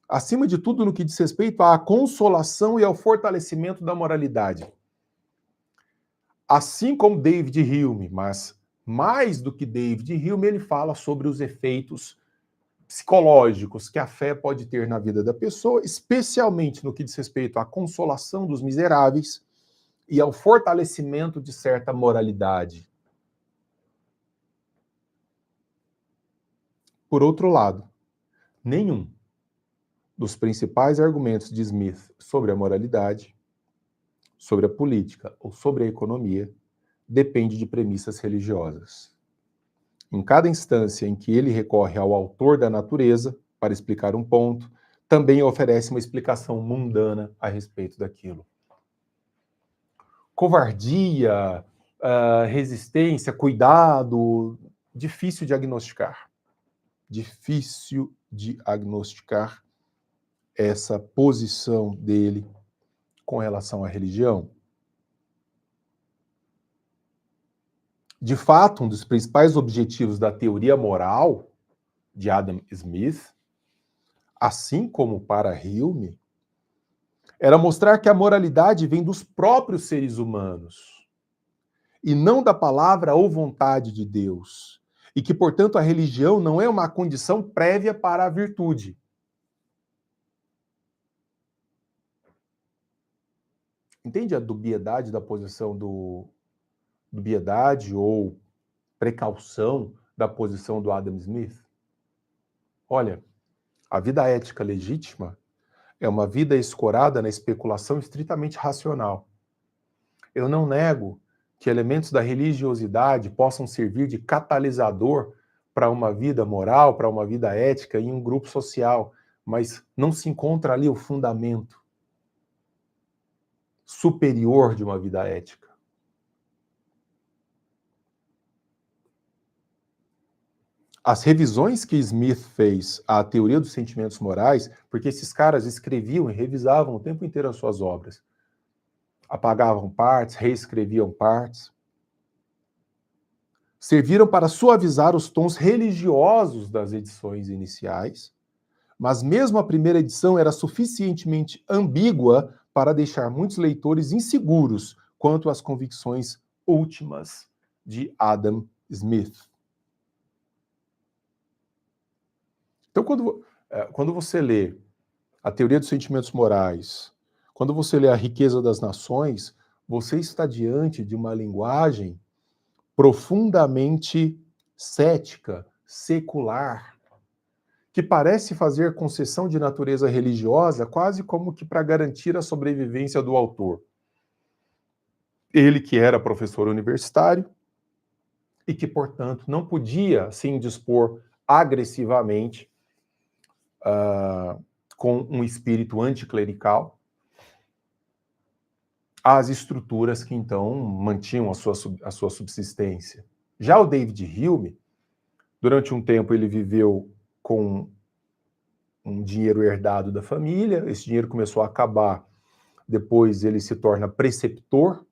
acima de tudo no que diz respeito à consolação e ao fortalecimento da moralidade. Assim como David Hume, mas mais do que David Hume, ele fala sobre os efeitos psicológicos que a fé pode ter na vida da pessoa, especialmente no que diz respeito à consolação dos miseráveis e ao fortalecimento de certa moralidade. Por outro lado, nenhum dos principais argumentos de Smith sobre a moralidade, sobre a política ou sobre a economia depende de premissas religiosas. Em cada instância em que ele recorre ao autor da natureza para explicar um ponto, também oferece uma explicação mundana a respeito daquilo. Covardia, resistência, cuidado, difícil diagnosticar. Difícil diagnosticar essa posição dele com relação à religião. De fato, um dos principais objetivos da teoria moral de Adam Smith, assim como para Hume, era mostrar que a moralidade vem dos próprios seres humanos e não da palavra ou vontade de Deus, e que, portanto, a religião não é uma condição prévia para a virtude. Entende a dubiedade da posição dubiedade ou precaução da posição do Adam Smith? Olha, a vida ética legítima é uma vida escorada na especulação estritamente racional. Eu não nego que elementos da religiosidade possam servir de catalisador para uma vida moral, para uma vida ética em um grupo social, mas não se encontra ali o fundamento superior de uma vida ética. As revisões que Smith fez à teoria dos sentimentos morais, porque esses caras escreviam e revisavam o tempo inteiro as suas obras, apagavam partes, reescreviam partes, serviram para suavizar os tons religiosos das edições iniciais, mas mesmo a primeira edição era suficientemente ambígua para deixar muitos leitores inseguros quanto às convicções últimas de Adam Smith. Então, quando você lê a Teoria dos Sentimentos Morais, quando você lê A Riqueza das Nações, você está diante de uma linguagem profundamente cética, secular, que parece fazer concessão de natureza religiosa quase como que para garantir a sobrevivência do autor. Ele que era professor universitário e que, portanto, não podia se indispor agressivamente com um espírito anticlerical às estruturas que então mantinham a sua subsistência. Já o David Hume, durante um tempo ele viveu com um dinheiro herdado da família, esse dinheiro começou a acabar, depois ele se torna preceptor,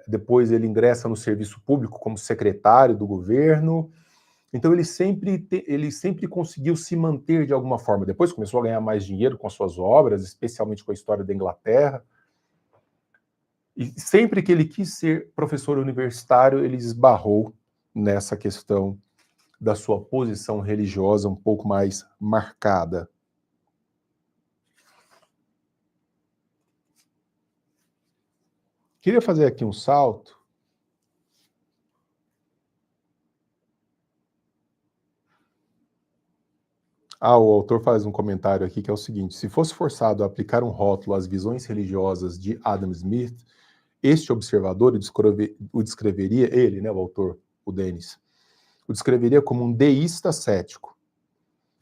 depois ele ingressa no serviço público como secretário do governo, então ele sempre conseguiu se manter de alguma forma. Depois começou a ganhar mais dinheiro com as suas obras, especialmente com a história da Inglaterra, e sempre que ele quis ser professor universitário, ele esbarrou nessa questão da sua posição religiosa um pouco mais marcada. Queria fazer aqui um salto. O autor faz um comentário aqui que é o seguinte: se fosse forçado a aplicar um rótulo às visões religiosas de Adam Smith, este observador o descreveria, ele, né, o autor, o Dennis, o descreveria como um deísta cético,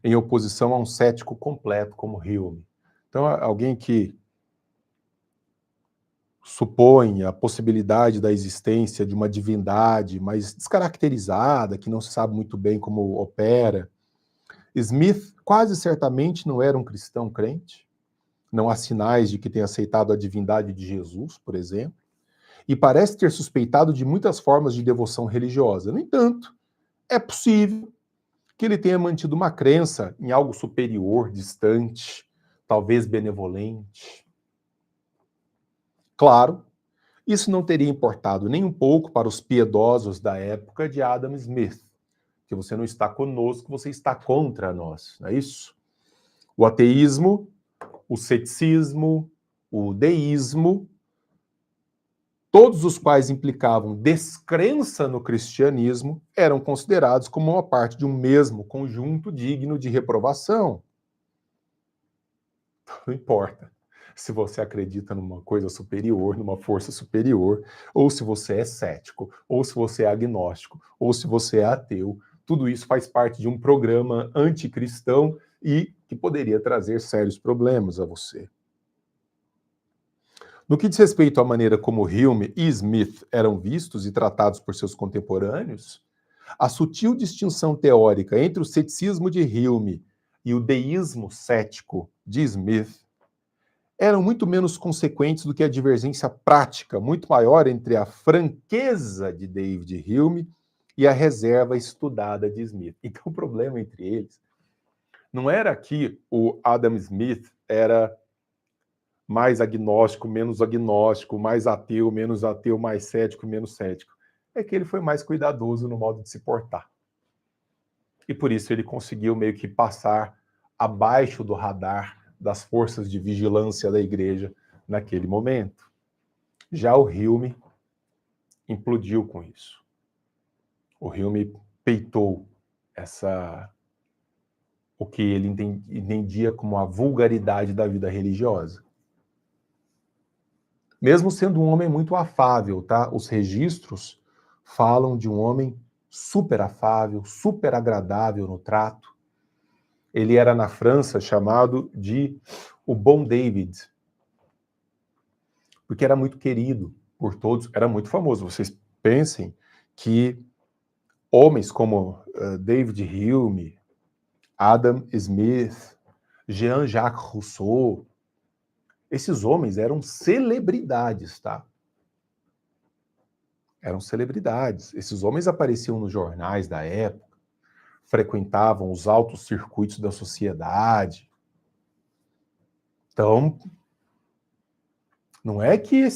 em oposição a um cético completo como Hume. Então, alguém que supõe a possibilidade da existência de uma divindade mais descaracterizada, que não se sabe muito bem como opera. Smith quase certamente não era um cristão crente, não há sinais de que tenha aceitado a divindade de Jesus, por exemplo, e parece ter suspeitado de muitas formas de devoção religiosa. No entanto, é possível que ele tenha mantido uma crença em algo superior, distante, talvez benevolente. Claro, isso não teria importado nem um pouco para os piedosos da época de Adam Smith, que você não está conosco, você está contra nós, não é isso? O ateísmo, o ceticismo, o deísmo, todos os quais implicavam descrença no cristianismo, eram considerados como uma parte de um mesmo conjunto digno de reprovação. Não importa se você acredita numa coisa superior, numa força superior, ou se você é cético, ou se você é agnóstico, ou se você é ateu, tudo isso faz parte de um programa anticristão e que poderia trazer sérios problemas a você. No que diz respeito à maneira como Hume e Smith eram vistos e tratados por seus contemporâneos, a sutil distinção teórica entre o ceticismo de Hume e o deísmo cético de Smith eram muito menos consequentes do que a divergência prática muito maior entre a franqueza de David Hume e a reserva estudada de Smith. Então, o problema entre eles não era que o Adam Smith era mais agnóstico, menos agnóstico, mais ateu, menos ateu, mais cético, menos cético. É que ele foi mais cuidadoso no modo de se portar. E por isso ele conseguiu meio que passar abaixo do radar das forças de vigilância da igreja naquele momento. Já o Hume implodiu com isso. O Hume peitou o que ele entendia como a vulgaridade da vida religiosa. Mesmo sendo um homem muito afável, tá? Os registros falam de um homem super afável, super agradável no trato. Ele era na França chamado de o Bom David, porque era muito querido por todos, era muito famoso. Vocês pensem que homens como David Hume, Adam Smith, Jean-Jacques Rousseau, esses homens eram celebridades, tá? Eram celebridades. Esses homens apareciam nos jornais da época, frequentavam os altos circuitos da sociedade. Então, não é que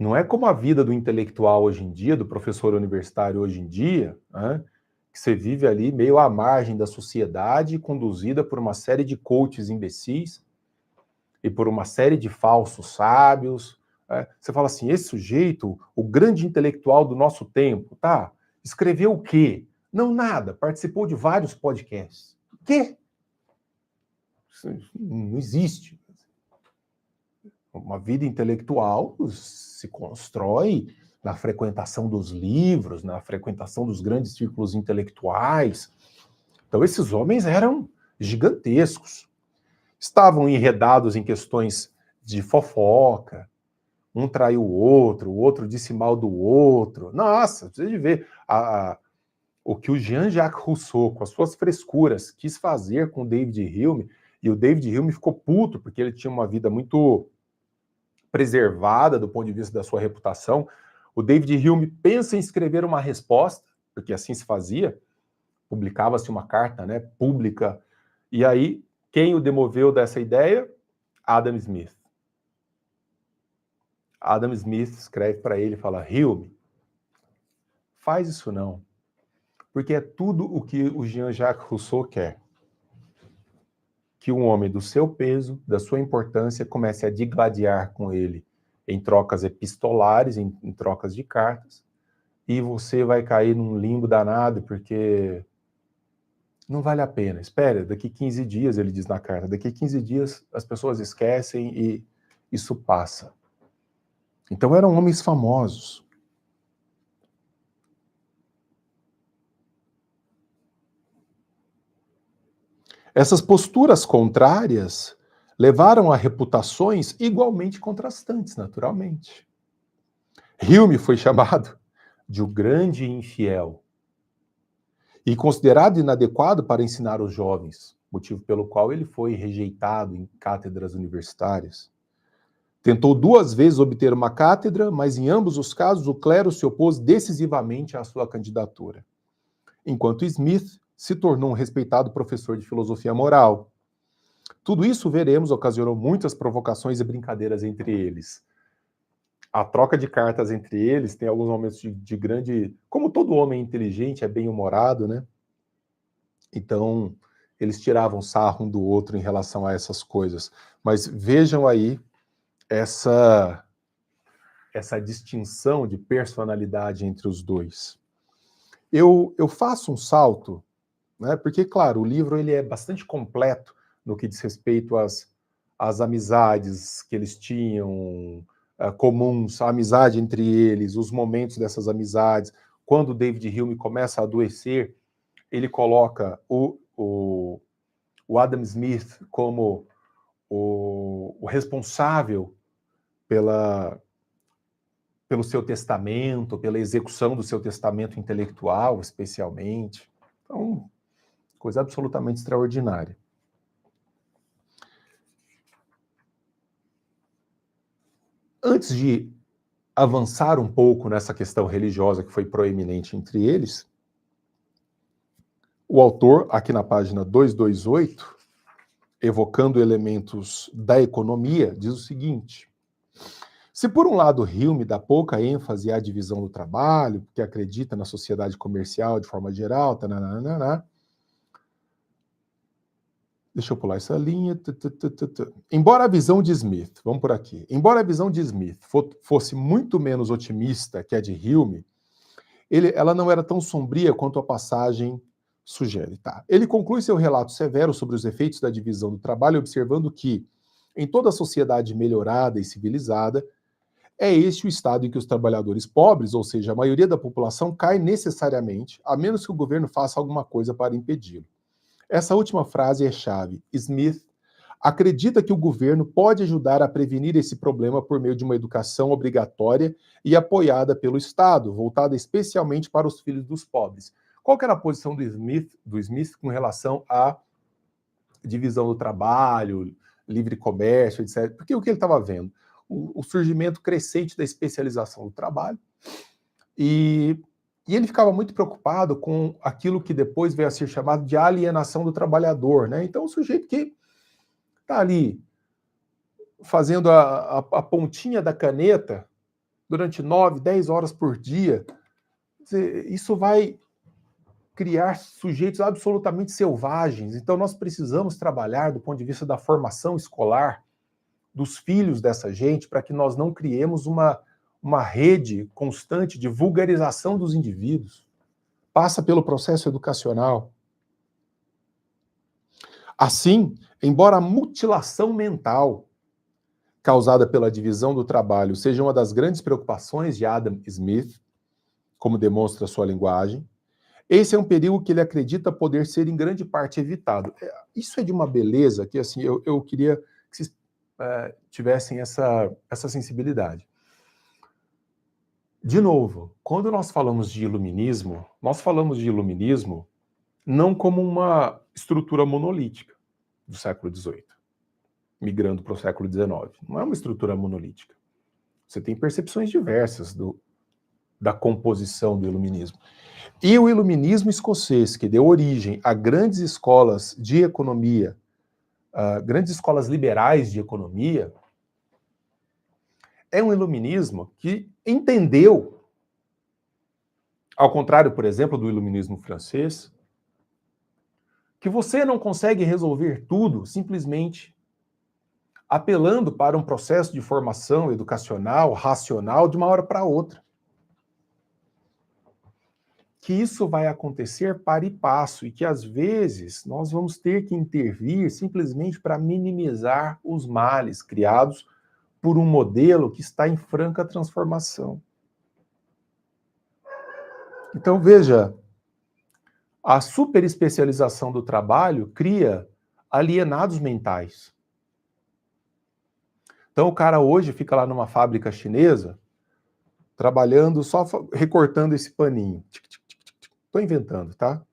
Não é como a vida do intelectual hoje em dia, do professor universitário hoje em dia, né, que você vive ali meio à margem da sociedade, conduzida por uma série de coaches imbecis e por uma série de falsos sábios. Você fala assim, esse sujeito, o grande intelectual do nosso tempo, tá? Escreveu o quê? Não, nada. Participou de vários podcasts. O quê? Isso não existe. Uma vida intelectual se constrói na frequentação dos livros, na frequentação dos grandes círculos intelectuais. Então, esses homens eram gigantescos. Estavam enredados em questões de fofoca, um traiu o outro disse mal do outro. Nossa, precisa de ver o que o Jean-Jacques Rousseau, com as suas frescuras, quis fazer com o David Hume, e o David Hume ficou puto, porque ele tinha uma vida muito preservada do ponto de vista da sua reputação. O David Hume pensa em escrever uma resposta, porque assim se fazia, publicava-se uma carta, né, pública, e aí, quem o demoveu dessa ideia? Adam Smith. Adam Smith escreve para ele e fala, Hume, faz isso não, porque é tudo o que o Jean-Jacques Rousseau quer. Que um homem do seu peso, da sua importância, comece a digladiar com ele em trocas epistolares, em trocas de cartas, e você vai cair num limbo danado, porque não vale a pena. Espera, daqui 15 dias, ele diz na carta, daqui 15 dias as pessoas esquecem e isso passa. Então eram homens famosos. Essas posturas contrárias levaram a reputações igualmente contrastantes, naturalmente. Hume foi chamado de o grande infiel e considerado inadequado para ensinar os jovens, motivo pelo qual ele foi rejeitado em cátedras universitárias. Tentou 2 vezes obter uma cátedra, mas em ambos os casos o clero se opôs decisivamente à sua candidatura. Enquanto Smith se tornou um respeitado professor de filosofia moral. Tudo isso, veremos, ocasionou muitas provocações e brincadeiras entre eles. A troca de cartas entre eles tem alguns momentos de grande... Como todo homem inteligente é bem-humorado, né? Então, eles tiravam sarro um do outro em relação a essas coisas. Mas vejam aí essa distinção de personalidade entre os dois. Eu faço um salto, né, porque, claro, o livro ele é bastante completo no que diz respeito às amizades que eles tinham, comuns, a amizade entre eles, os momentos dessas amizades. Quando o David Hume começa a adoecer, ele coloca o Adam Smith como o responsável pelo seu testamento, pela execução do seu testamento intelectual, especialmente. Então, coisa absolutamente extraordinária. Antes de avançar um pouco nessa questão religiosa que foi proeminente entre eles, o autor, aqui na página 228, evocando elementos da economia, diz o seguinte: se por um lado Hume dá pouca ênfase à divisão do trabalho, porque acredita na sociedade comercial de forma geral, deixa eu pular essa linha. Embora a visão de Smith, vamos por aqui, embora a visão de Smith fosse muito menos otimista que a de Hume, ela não era tão sombria quanto a passagem sugere. Tá? Ele conclui seu relato severo sobre os efeitos da divisão do trabalho, observando que, em toda a sociedade melhorada e civilizada, é este o estado em que os trabalhadores pobres, ou seja, a maioria da população, cai necessariamente, a menos que o governo faça alguma coisa para impedi-lo. Essa última frase é chave. Smith acredita que o governo pode ajudar a prevenir esse problema por meio de uma educação obrigatória e apoiada pelo Estado, voltada especialmente para os filhos dos pobres. Qual que era a posição do Smith com relação à divisão do trabalho, livre comércio, etc? Porque o que ele estava vendo? O surgimento crescente da especialização do trabalho e ele ficava muito preocupado com aquilo que depois veio a ser chamado de alienação do trabalhador, né? Então, o sujeito que está ali fazendo a pontinha da caneta durante 9, 10 horas por dia, isso vai criar sujeitos absolutamente selvagens. Então, nós precisamos trabalhar do ponto de vista da formação escolar dos filhos dessa gente para que nós não criemos uma rede constante de vulgarização dos indivíduos. Passa pelo processo educacional. Assim, embora a mutilação mental causada pela divisão do trabalho seja uma das grandes preocupações de Adam Smith, como demonstra sua linguagem, esse é um perigo que ele acredita poder ser em grande parte evitado. Isso é de uma beleza que assim, eu queria que vocês tivessem essa sensibilidade. De novo, quando nós falamos de iluminismo, nós falamos de iluminismo não como uma estrutura monolítica do século XVIII, migrando para o século XIX. Não é uma estrutura monolítica. Você tem percepções diversas da composição do iluminismo. E o iluminismo escocês, que deu origem a grandes escolas de economia, grandes escolas liberais de economia, é um iluminismo que entendeu, ao contrário, por exemplo, do iluminismo francês, que você não consegue resolver tudo simplesmente apelando para um processo de formação educacional, racional, de uma hora para outra. Que isso vai acontecer para e passo e que, às vezes, nós vamos ter que intervir simplesmente para minimizar os males criados por um modelo que está em franca transformação. Então, veja, a superespecialização do trabalho cria alienados mentais. Então, o cara hoje fica lá numa fábrica chinesa, trabalhando, só recortando esse paninho. Estou inventando, tá?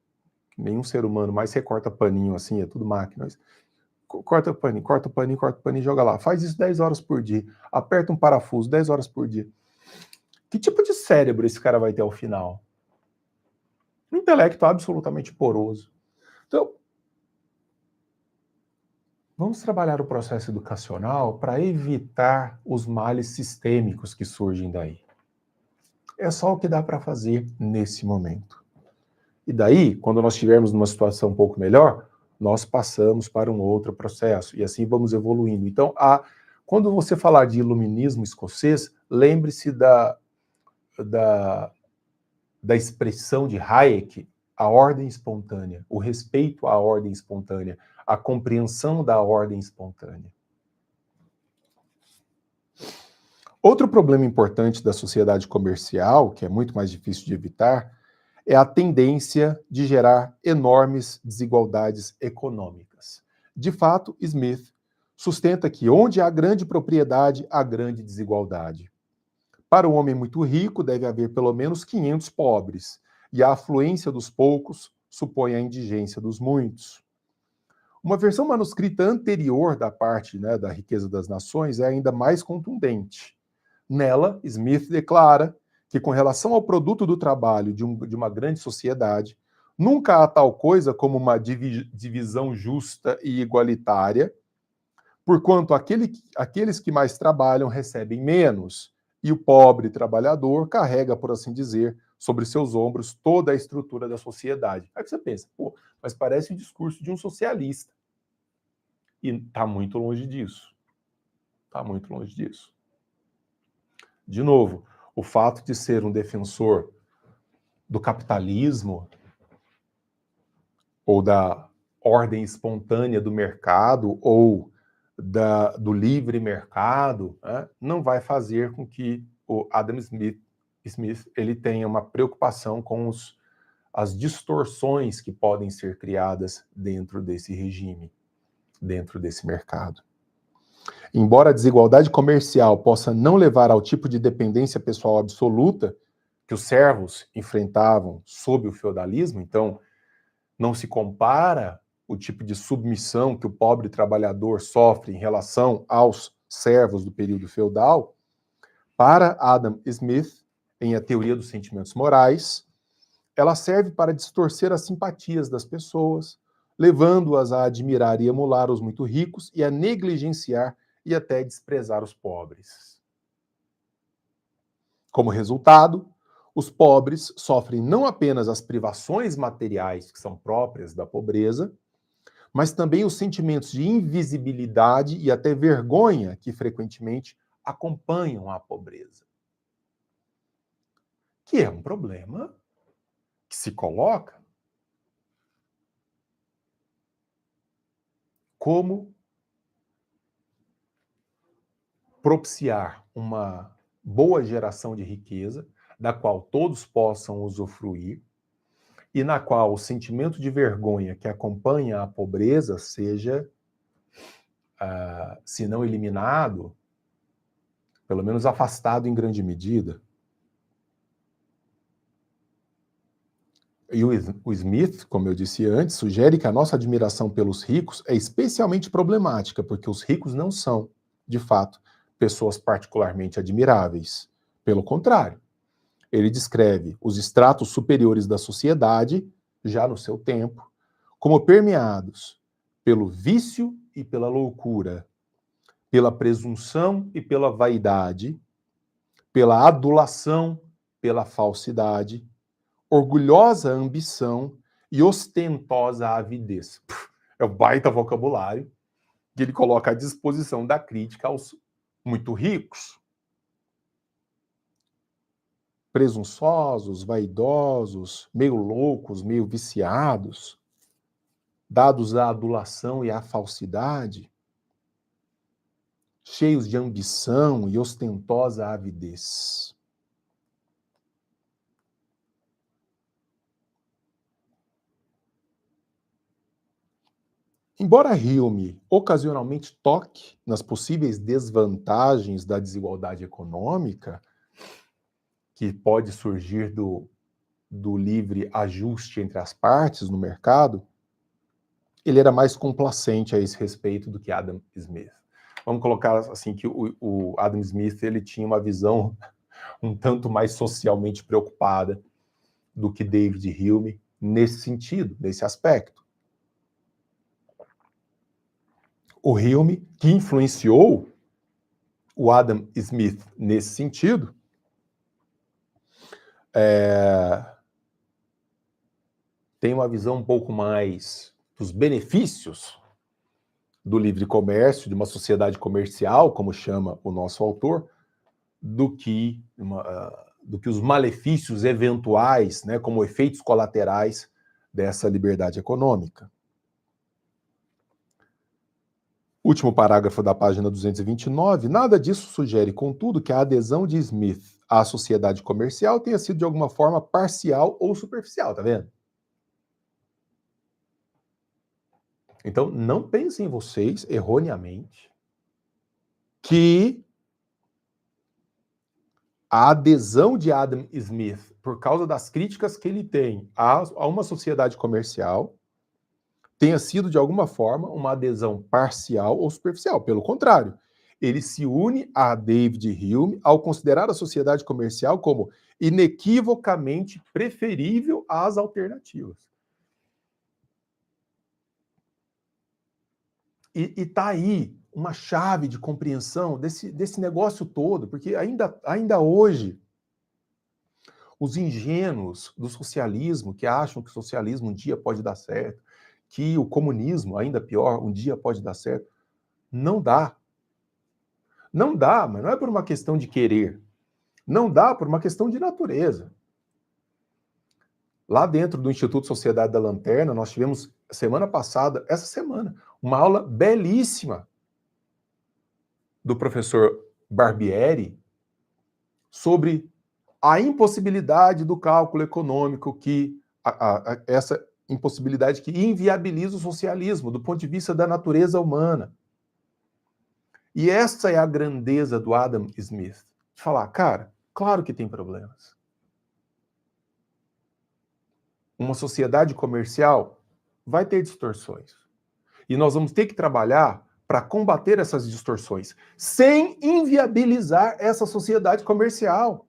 Nenhum ser humano mais recorta paninho assim, é tudo máquina. Corta o paninho, joga lá. Faz isso 10 horas por dia. Aperta um parafuso 10 horas por dia. Que tipo de cérebro esse cara vai ter ao final? Um intelecto absolutamente poroso. Então, vamos trabalhar o processo educacional para evitar os males sistêmicos que surgem daí. É só o que dá para fazer nesse momento. E daí, quando nós estivermos numa situação um pouco melhor, nós passamos para um outro processo, e assim vamos evoluindo. Então, quando você falar de iluminismo escocês, lembre-se da expressão de Hayek, a ordem espontânea, o respeito à ordem espontânea, a compreensão da ordem espontânea. Outro problema importante da sociedade comercial, que é muito mais difícil de evitar, é a tendência de gerar enormes desigualdades econômicas. De fato, Smith sustenta que onde há grande propriedade, há grande desigualdade. Para um homem muito rico, deve haver pelo menos 500 pobres, e a afluência dos poucos supõe a indigência dos muitos. Uma versão manuscrita anterior da parte da riqueza das nações é ainda mais contundente. Nela, Smith declara que, com relação ao produto do trabalho de uma grande sociedade, nunca há tal coisa como uma divisão justa e igualitária, porquanto aqueles que mais trabalham recebem menos, e o pobre trabalhador carrega, por assim dizer, sobre seus ombros toda a estrutura da sociedade. Aí você pensa, mas parece o discurso de um socialista. E está muito longe disso. Está muito longe disso. De novo, o fato de ser um defensor do capitalismo ou da ordem espontânea do mercado ou do livre mercado, não vai fazer com que o Adam Smith ele tenha uma preocupação com as distorções que podem ser criadas dentro desse regime, dentro desse mercado. Embora a desigualdade comercial possa não levar ao tipo de dependência pessoal absoluta que os servos enfrentavam sob o feudalismo, então não se compara o tipo de submissão que o pobre trabalhador sofre em relação aos servos do período feudal, para Adam Smith, em A Teoria dos Sentimentos Morais, ela serve para distorcer as simpatias das pessoas, levando-as a admirar e emular os muito ricos e a negligenciar e até desprezar os pobres. Como resultado, os pobres sofrem não apenas as privações materiais que são próprias da pobreza, mas também os sentimentos de invisibilidade e até vergonha que frequentemente acompanham a pobreza. Que é um problema que se coloca como propiciar uma boa geração de riqueza, da qual todos possam usufruir, e na qual o sentimento de vergonha que acompanha a pobreza seja, se não eliminado, pelo menos afastado em grande medida. E o Smith, como eu disse antes, sugere que a nossa admiração pelos ricos é especialmente problemática, porque os ricos não são, de fato, pessoas particularmente admiráveis. Pelo contrário, ele descreve os estratos superiores da sociedade, já no seu tempo, como permeados pelo vício e pela loucura, pela presunção e pela vaidade, pela adulação, pela falsidade, orgulhosa ambição e ostentosa avidez. É o baita vocabulário que ele coloca à disposição da crítica aos muito ricos. Presunçosos, vaidosos, meio loucos, meio viciados, dados à adulação e à falsidade, cheios de ambição e ostentosa avidez. Embora Hume ocasionalmente toque nas possíveis desvantagens da desigualdade econômica, que pode surgir do livre ajuste entre as partes no mercado, ele era mais complacente a esse respeito do que Adam Smith. Vamos colocar assim que o Adam Smith ele tinha uma visão um tanto mais socialmente preocupada do que David Hume nesse sentido, nesse aspecto. O Hume, que influenciou o Adam Smith nesse sentido, tem uma visão um pouco mais dos benefícios do livre comércio, de uma sociedade comercial, como chama o nosso autor, do que os malefícios eventuais, né, como efeitos colaterais dessa liberdade econômica. Último parágrafo da página 229, nada disso sugere, contudo, que a adesão de Smith à sociedade comercial tenha sido de alguma forma parcial ou superficial, tá vendo? Então, não pensem vocês, erroneamente, que a adesão de Adam Smith, por causa das críticas que ele tem a uma sociedade comercial, tenha sido, de alguma forma, uma adesão parcial ou superficial. Pelo contrário, ele se une a David Hume ao considerar a sociedade comercial como inequivocamente preferível às alternativas. E está aí uma chave de compreensão desse negócio todo, porque ainda hoje, os ingênuos do socialismo, que acham que o socialismo um dia pode dar certo, que o comunismo, ainda pior, um dia pode dar certo, não dá. Não dá, mas não é por uma questão de querer. Não dá por uma questão de natureza. Lá dentro do Instituto Sociedade da Lanterna, nós tivemos, essa semana, uma aula belíssima do professor Barbieri sobre a impossibilidade do cálculo econômico, essa impossibilidade que inviabiliza o socialismo do ponto de vista da natureza humana. E essa é a grandeza do Adam Smith. De falar, cara, claro que tem problemas. Uma sociedade comercial vai ter distorções. E nós vamos ter que trabalhar para combater essas distorções, sem inviabilizar essa sociedade comercial.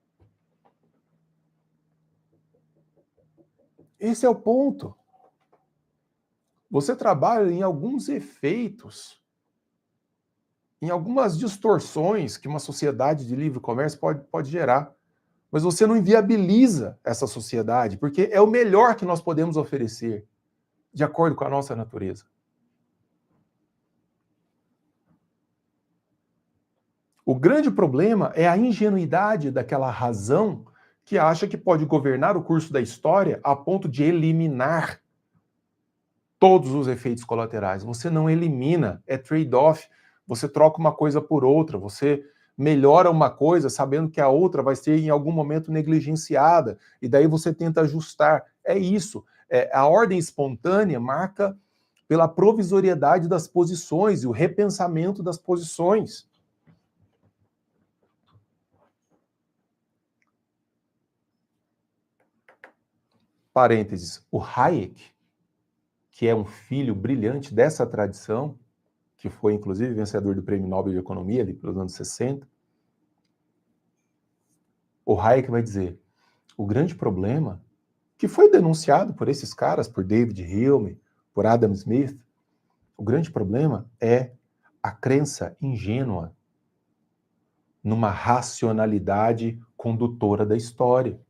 Esse é o ponto. Você trabalha em alguns efeitos, em algumas distorções que uma sociedade de livre comércio pode gerar. Mas você não inviabiliza essa sociedade, porque é o melhor que nós podemos oferecer, de acordo com a nossa natureza. O grande problema é a ingenuidade daquela razão que acha que pode governar o curso da história a ponto de eliminar todos os efeitos colaterais. Você não elimina, é trade-off. Você troca uma coisa por outra, você melhora uma coisa sabendo que a outra vai ser em algum momento negligenciada, e daí você tenta ajustar. É isso. A ordem espontânea marca pela provisoriedade das posições e o repensamento das posições. Parênteses, o Hayek, que é um filho brilhante dessa tradição, que foi inclusive vencedor do Prêmio Nobel de Economia ali pelos anos 60, o Hayek vai dizer, o grande problema, que foi denunciado por esses caras, por David Hume, por Adam Smith, o grande problema é a crença ingênua numa racionalidade condutora da história,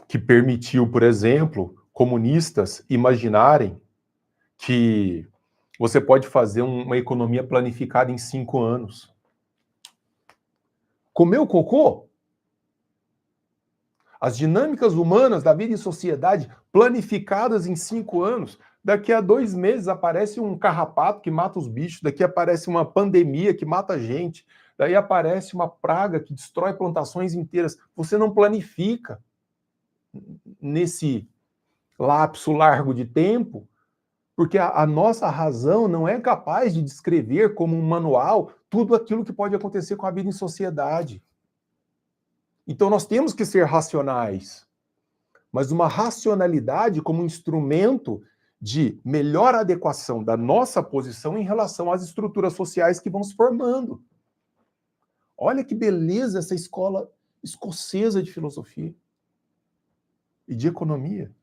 que permitiu, por exemplo, comunistas imaginarem que você pode fazer uma economia planificada em 5 anos. Comeu cocô? As dinâmicas humanas da vida em sociedade planificadas em 5 anos. Daqui a 2 meses aparece um carrapato que mata os bichos, daqui aparece uma pandemia que mata a gente, daí aparece uma praga que destrói plantações inteiras. Você não planifica nesse lapso largo de tempo, porque a nossa razão não é capaz de descrever como um manual tudo aquilo que pode acontecer com a vida em sociedade. Então nós temos que ser racionais, mas uma racionalidade como um instrumento de melhor adequação da nossa posição em relação às estruturas sociais que vão se formando. Olha que beleza essa escola escocesa de filosofia e de economia.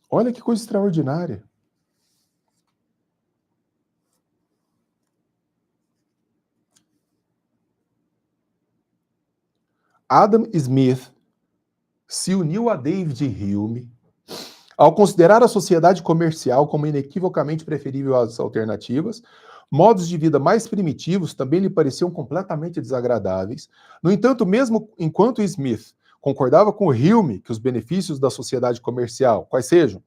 Olha que coisa extraordinária. Adam Smith se uniu a David Hume ao considerar a sociedade comercial como inequivocamente preferível às alternativas. Modos de vida mais primitivos também lhe pareciam completamente desagradáveis. No entanto, mesmo enquanto Smith concordava com Hume que os benefícios da sociedade comercial, quais sejam,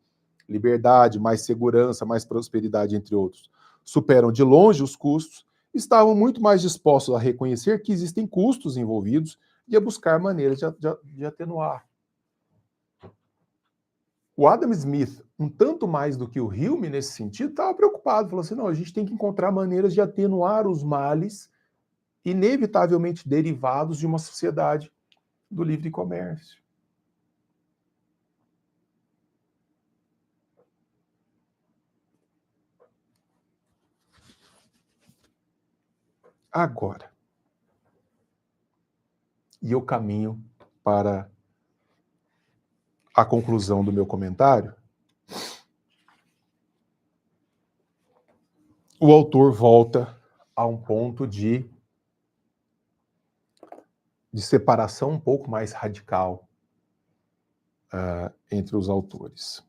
liberdade, mais segurança, mais prosperidade, entre outros, superam de longe os custos, estavam muito mais dispostos a reconhecer que existem custos envolvidos e a buscar maneiras de atenuar. O Adam Smith, um tanto mais do que o Hume nesse sentido, estava preocupado, falou assim, não, a gente tem que encontrar maneiras de atenuar os males inevitavelmente derivados de uma sociedade do livre comércio. Agora, e eu caminho para a conclusão do meu comentário, o autor volta a um ponto de separação um pouco mais radical entre os autores.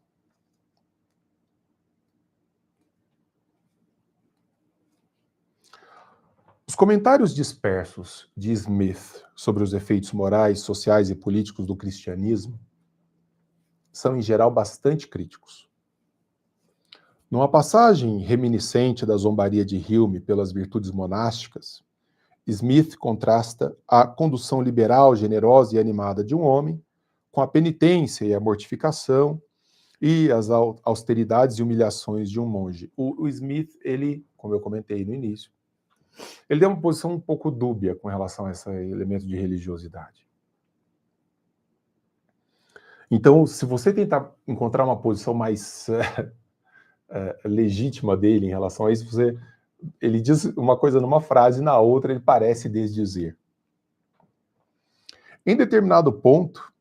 Os comentários dispersos de Smith sobre os efeitos morais, sociais e políticos do cristianismo são, em geral, bastante críticos. Numa passagem reminiscente da zombaria de Hume pelas virtudes monásticas, Smith contrasta a condução liberal, generosa e animada de um homem com a penitência e a mortificação e as austeridades e humilhações de um monge. O Smith, ele, como eu comentei no início, ele tem uma posição um pouco dúbia com relação a esse elemento de religiosidade. Então, se você tentar encontrar uma posição mais legítima dele em relação a isso, ele diz uma coisa numa frase, na outra ele parece desdizer. Em determinado ponto,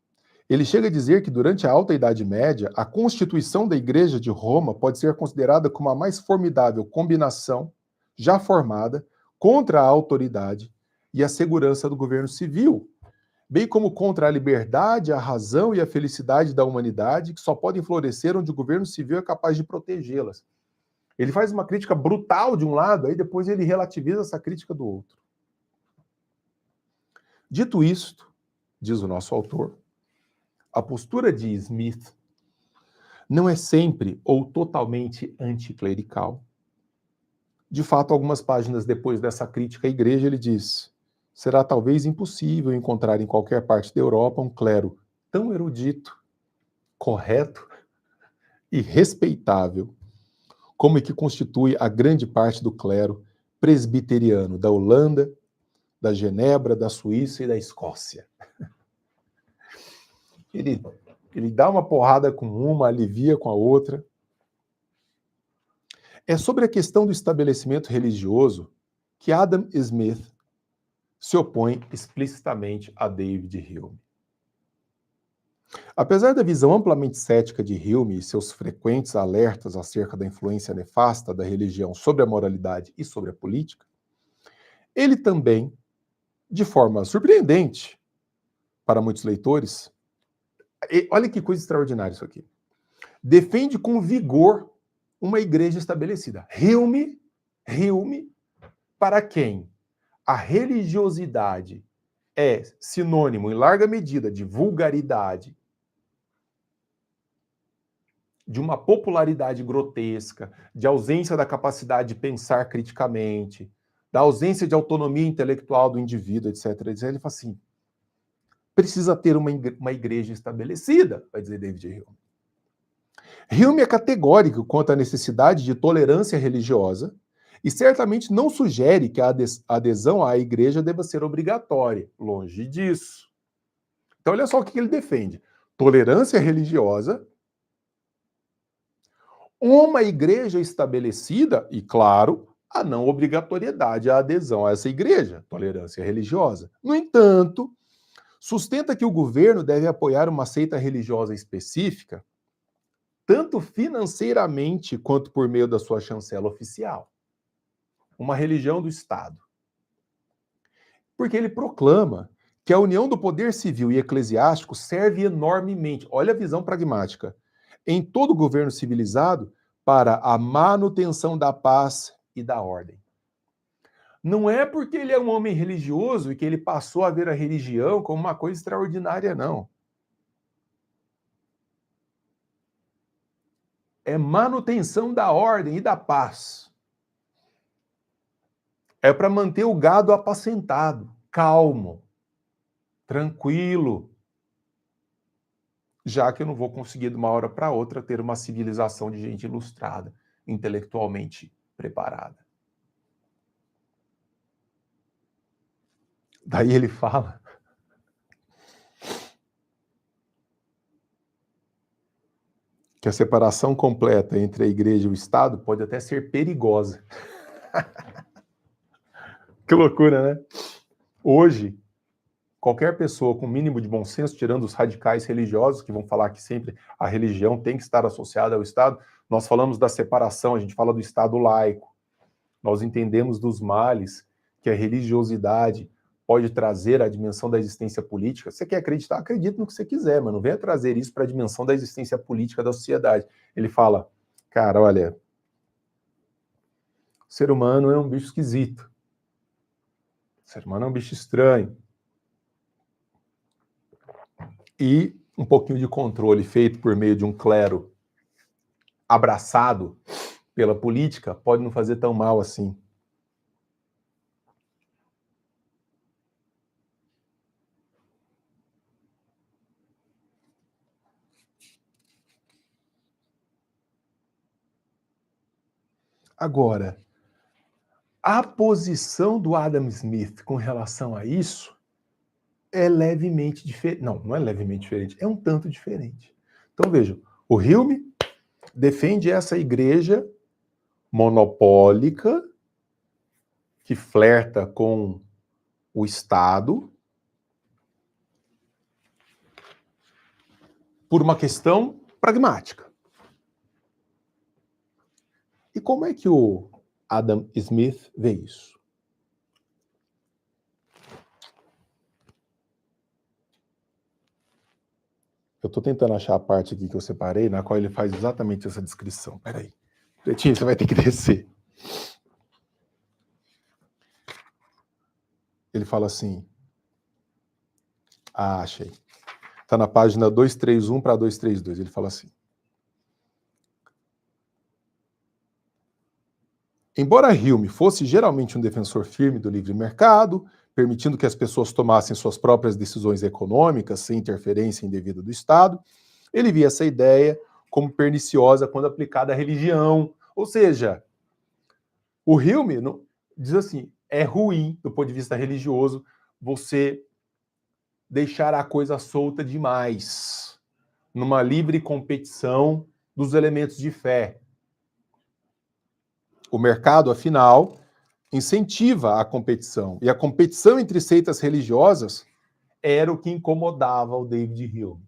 ele chega a dizer que durante a Alta Idade Média, a constituição da Igreja de Roma pode ser considerada como a mais formidável combinação, já formada, contra a autoridade e a segurança do governo civil, bem como contra a liberdade, a razão e a felicidade da humanidade, que só podem florescer onde o governo civil é capaz de protegê-las. Ele faz uma crítica brutal de um lado, aí depois ele relativiza essa crítica do outro. Dito isto, diz o nosso autor, a postura de Smith não é sempre ou totalmente anticlerical. De fato, algumas páginas depois dessa crítica à igreja, ele diz: será talvez impossível encontrar em qualquer parte da Europa um clero tão erudito, correto e respeitável como o que constitui a grande parte do clero presbiteriano da Holanda, da Genebra, da Suíça e da Escócia. Ele dá uma porrada com uma, alivia com a outra. É sobre a questão do estabelecimento religioso que Adam Smith se opõe explicitamente a David Hume. Apesar da visão amplamente cética de Hume e seus frequentes alertas acerca da influência nefasta da religião sobre a moralidade e sobre a política, ele também, de forma surpreendente para muitos leitores, olha que coisa extraordinária isso aqui, defende com vigor uma igreja estabelecida. Hume, para quem a religiosidade é sinônimo, em larga medida, de vulgaridade, de uma popularidade grotesca, de ausência da capacidade de pensar criticamente, da ausência de autonomia intelectual do indivíduo, etc. Ele fala assim, precisa ter uma igreja estabelecida, vai dizer David Hume. Hume é categórico quanto à necessidade de tolerância religiosa e certamente não sugere que a adesão à igreja deva ser obrigatória. Longe disso. Então, olha só o que ele defende. Tolerância religiosa, uma igreja estabelecida e, claro, a não obrigatoriedade, a adesão a essa igreja, tolerância religiosa. No entanto, sustenta que o governo deve apoiar uma seita religiosa específica, tanto financeiramente quanto por meio da sua chancela oficial. Uma religião do Estado. Porque ele proclama que a união do poder civil e eclesiástico serve enormemente, olha a visão pragmática, em todo governo civilizado para a manutenção da paz e da ordem. Não é porque ele é um homem religioso e que ele passou a ver a religião como uma coisa extraordinária, não. É manutenção da ordem e da paz. É para manter o gado apacentado, calmo, tranquilo, já que eu não vou conseguir de uma hora para outra ter uma civilização de gente ilustrada, intelectualmente preparada. Daí ele fala que a separação completa entre a igreja e o Estado pode até ser perigosa. Que loucura, né? Hoje, qualquer pessoa com mínimo de bom senso, tirando os radicais religiosos, que vão falar que sempre a religião tem que estar associada ao Estado, nós falamos da separação, a gente fala do Estado laico. Nós entendemos dos males que a religiosidade pode trazer à dimensão da existência política. Você quer acreditar? Acredite no que você quiser, mas não venha trazer isso para a dimensão da existência política da sociedade. Ele fala, cara, olha, o ser humano é um bicho esquisito. O ser humano é um bicho estranho. E um pouquinho de controle feito por meio de um clero abraçado pela política pode não fazer tão mal assim. Agora, a posição do Adam Smith com relação a isso é levemente diferente. Não, não é levemente diferente, é um tanto diferente. Então vejam, o Hume defende essa igreja monopólica que flerta com o Estado por uma questão pragmática. E como é que o Adam Smith vê isso? Eu estou tentando achar a parte aqui que eu separei, na qual ele faz exatamente essa descrição. Peraí. Pretinho, você vai ter que descer. Ele fala assim... Ah, achei. Está na página 231 para 232. Ele fala assim... Embora Hume fosse geralmente um defensor firme do livre mercado, permitindo que as pessoas tomassem suas próprias decisões econômicas sem interferência indevida do Estado, ele via essa ideia como perniciosa quando aplicada à religião. Ou seja, o Hume diz assim, é ruim, do ponto de vista religioso, você deixar a coisa solta demais, numa livre competição dos elementos de fé. O mercado, afinal, incentiva a competição. E a competição entre seitas religiosas era o que incomodava o David Hume.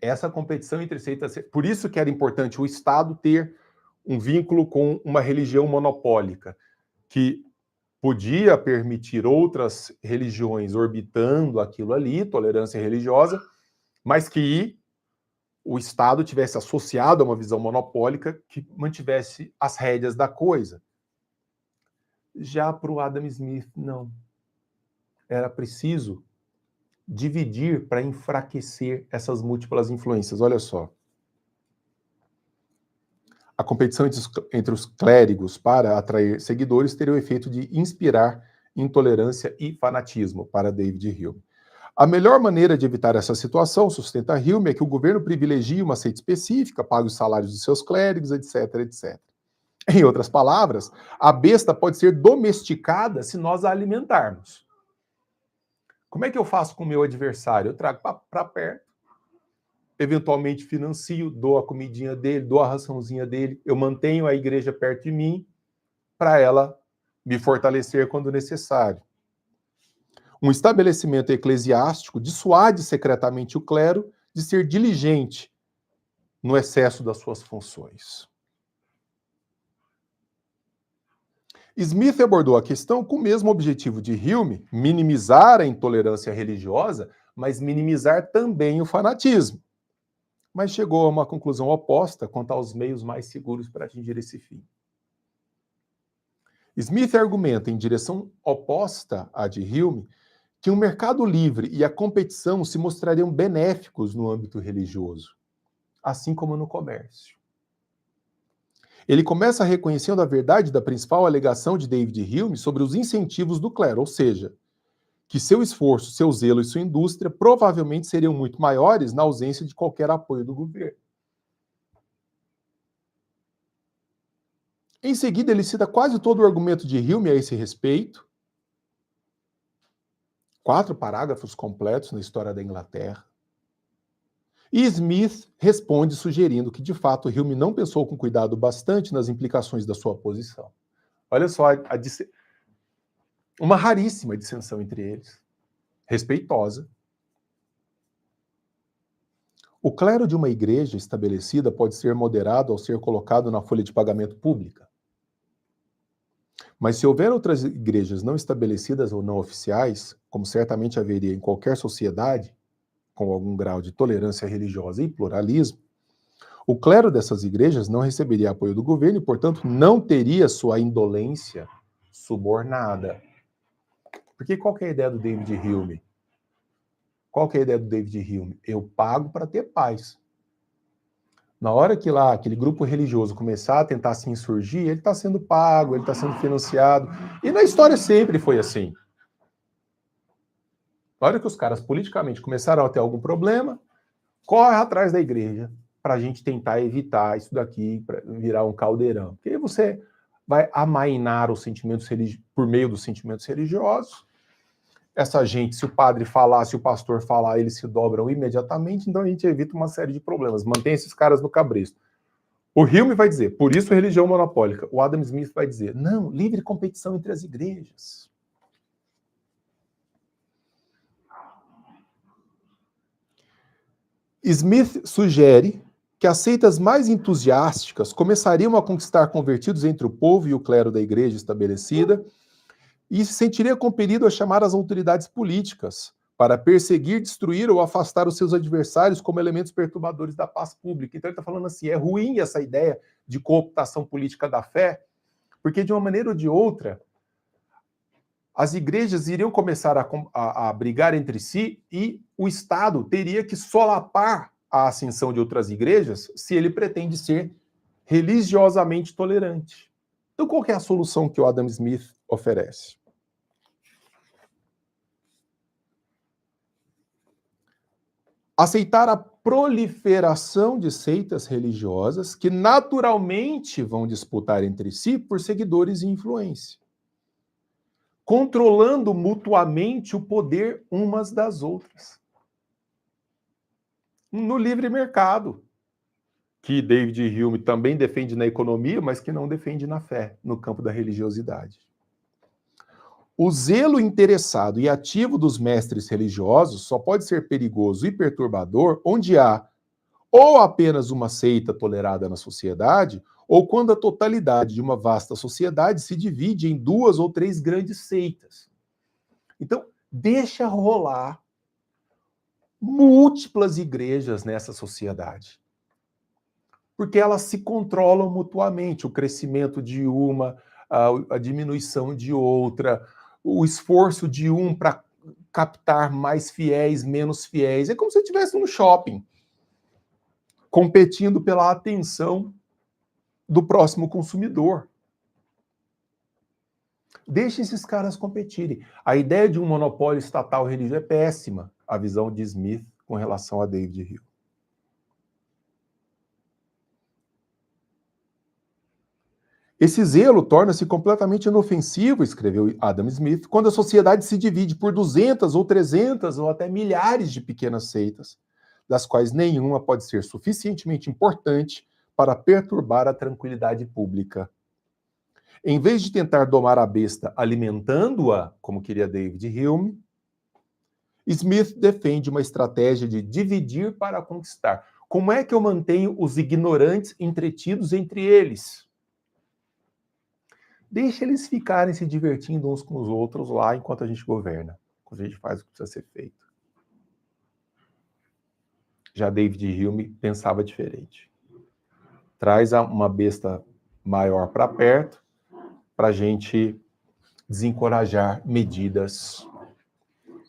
Essa competição entre seitas... Por isso que era importante o Estado ter um vínculo com uma religião monopólica, que podia permitir outras religiões orbitando aquilo ali, tolerância religiosa, mas que o Estado tivesse associado a uma visão monopólica que mantivesse as rédeas da coisa. Já para o Adam Smith, não. Era preciso dividir para enfraquecer essas múltiplas influências. Olha só. A competição entre os clérigos para atrair seguidores teria o efeito de inspirar intolerância e fanatismo para David Hume. A melhor maneira de evitar essa situação, sustenta Hume, é que o governo privilegie uma seita específica, pague os salários dos seus clérigos, etc, etc. Em outras palavras, a besta pode ser domesticada se nós a alimentarmos. Como é que eu faço com o meu adversário? Eu trago para perto, eventualmente financio, dou a comidinha dele, dou a raçãozinha dele, eu mantenho a igreja perto de mim para ela me fortalecer quando necessário. Um estabelecimento eclesiástico dissuade secretamente o clero de ser diligente no excesso das suas funções. Smith abordou a questão com o mesmo objetivo de Hume, minimizar a intolerância religiosa, mas minimizar também o fanatismo. Mas chegou a uma conclusão oposta quanto aos meios mais seguros para atingir esse fim. Smith argumenta, em direção oposta à de Hume, que o mercado livre e a competição se mostrariam benéficos no âmbito religioso, assim como no comércio. Ele começa reconhecendo a verdade da principal alegação de David Hume sobre os incentivos do clero, ou seja, que seu esforço, seu zelo e sua indústria provavelmente seriam muito maiores na ausência de qualquer apoio do governo. Em seguida, ele cita quase todo o argumento de Hume a esse respeito, 4 parágrafos completos na história da Inglaterra. E Smith responde sugerindo que, de fato, Hume não pensou com cuidado bastante nas implicações da sua posição. Olha só, uma raríssima dissensão entre eles, respeitosa. O clero de uma igreja estabelecida pode ser moderado ao ser colocado na folha de pagamento pública. Mas se houver outras igrejas não estabelecidas ou não oficiais, como certamente haveria em qualquer sociedade, com algum grau de tolerância religiosa e pluralismo, o clero dessas igrejas não receberia apoio do governo e, portanto, não teria sua indolência subornada. Porque qual que é a ideia do David Hume? Qual que é a ideia do David Hume? Eu pago para ter paz. Na hora que lá aquele grupo religioso começar a tentar se insurgir, ele está sendo pago, ele está sendo financiado. E na história sempre foi assim. Na hora que os caras politicamente começaram a ter algum problema, corre atrás da igreja para a gente tentar evitar isso daqui, para virar um caldeirão. Porque aí você vai amainar os sentimentos por meio dos sentimentos religiosos. Essa gente, se o padre falar, se o pastor falar, eles se dobram imediatamente, então a gente evita uma série de problemas. Mantém esses caras no cabresto. O Hume vai dizer, por isso religião monopólica. O Adam Smith vai dizer, não, livre competição entre as igrejas. Smith sugere que as seitas mais entusiásticas começariam a conquistar convertidos entre o povo e o clero da igreja estabelecida, e se sentiria compelido a chamar as autoridades políticas para perseguir, destruir ou afastar os seus adversários como elementos perturbadores da paz pública. Então ele está falando assim, é ruim essa ideia de cooptação política da fé, porque de uma maneira ou de outra, as igrejas iriam começar a brigar entre si e o Estado teria que solapar a ascensão de outras igrejas se ele pretende ser religiosamente tolerante. Então, qual que é a solução que o Adam Smith oferece? Aceitar a proliferação de seitas religiosas que naturalmente vão disputar entre si por seguidores e influência, controlando mutuamente o poder umas das outras. No livre mercado, que David Hume também defende na economia, mas que não defende na fé, no campo da religiosidade. O zelo interessado e ativo dos mestres religiosos só pode ser perigoso e perturbador onde há ou apenas uma seita tolerada na sociedade, ou quando a totalidade de uma vasta sociedade se divide em 2 ou 3 grandes seitas. Então, deixa rolar múltiplas igrejas nessa sociedade, porque elas se controlam mutuamente, o crescimento de uma, a diminuição de outra, o esforço de um para captar mais fiéis, menos fiéis. É como se estivesse no shopping, competindo pela atenção do próximo consumidor. Deixe esses caras competirem. A ideia de um monopólio estatal religioso é péssima, a visão de Smith com relação a David Hume. Esse zelo torna-se completamente inofensivo, escreveu Adam Smith, quando a sociedade se divide por 200 ou 300 ou até milhares de pequenas seitas, das quais nenhuma pode ser suficientemente importante para perturbar a tranquilidade pública. Em vez de tentar domar a besta alimentando-a, como queria David Hume, Smith defende uma estratégia de dividir para conquistar. Como é que eu mantenho os ignorantes entretidos entre eles? Deixa eles ficarem se divertindo uns com os outros lá enquanto a gente governa, enquanto a gente faz o que precisa ser feito. Já David Hume pensava diferente. Traz uma besta maior para perto para a gente desencorajar medidas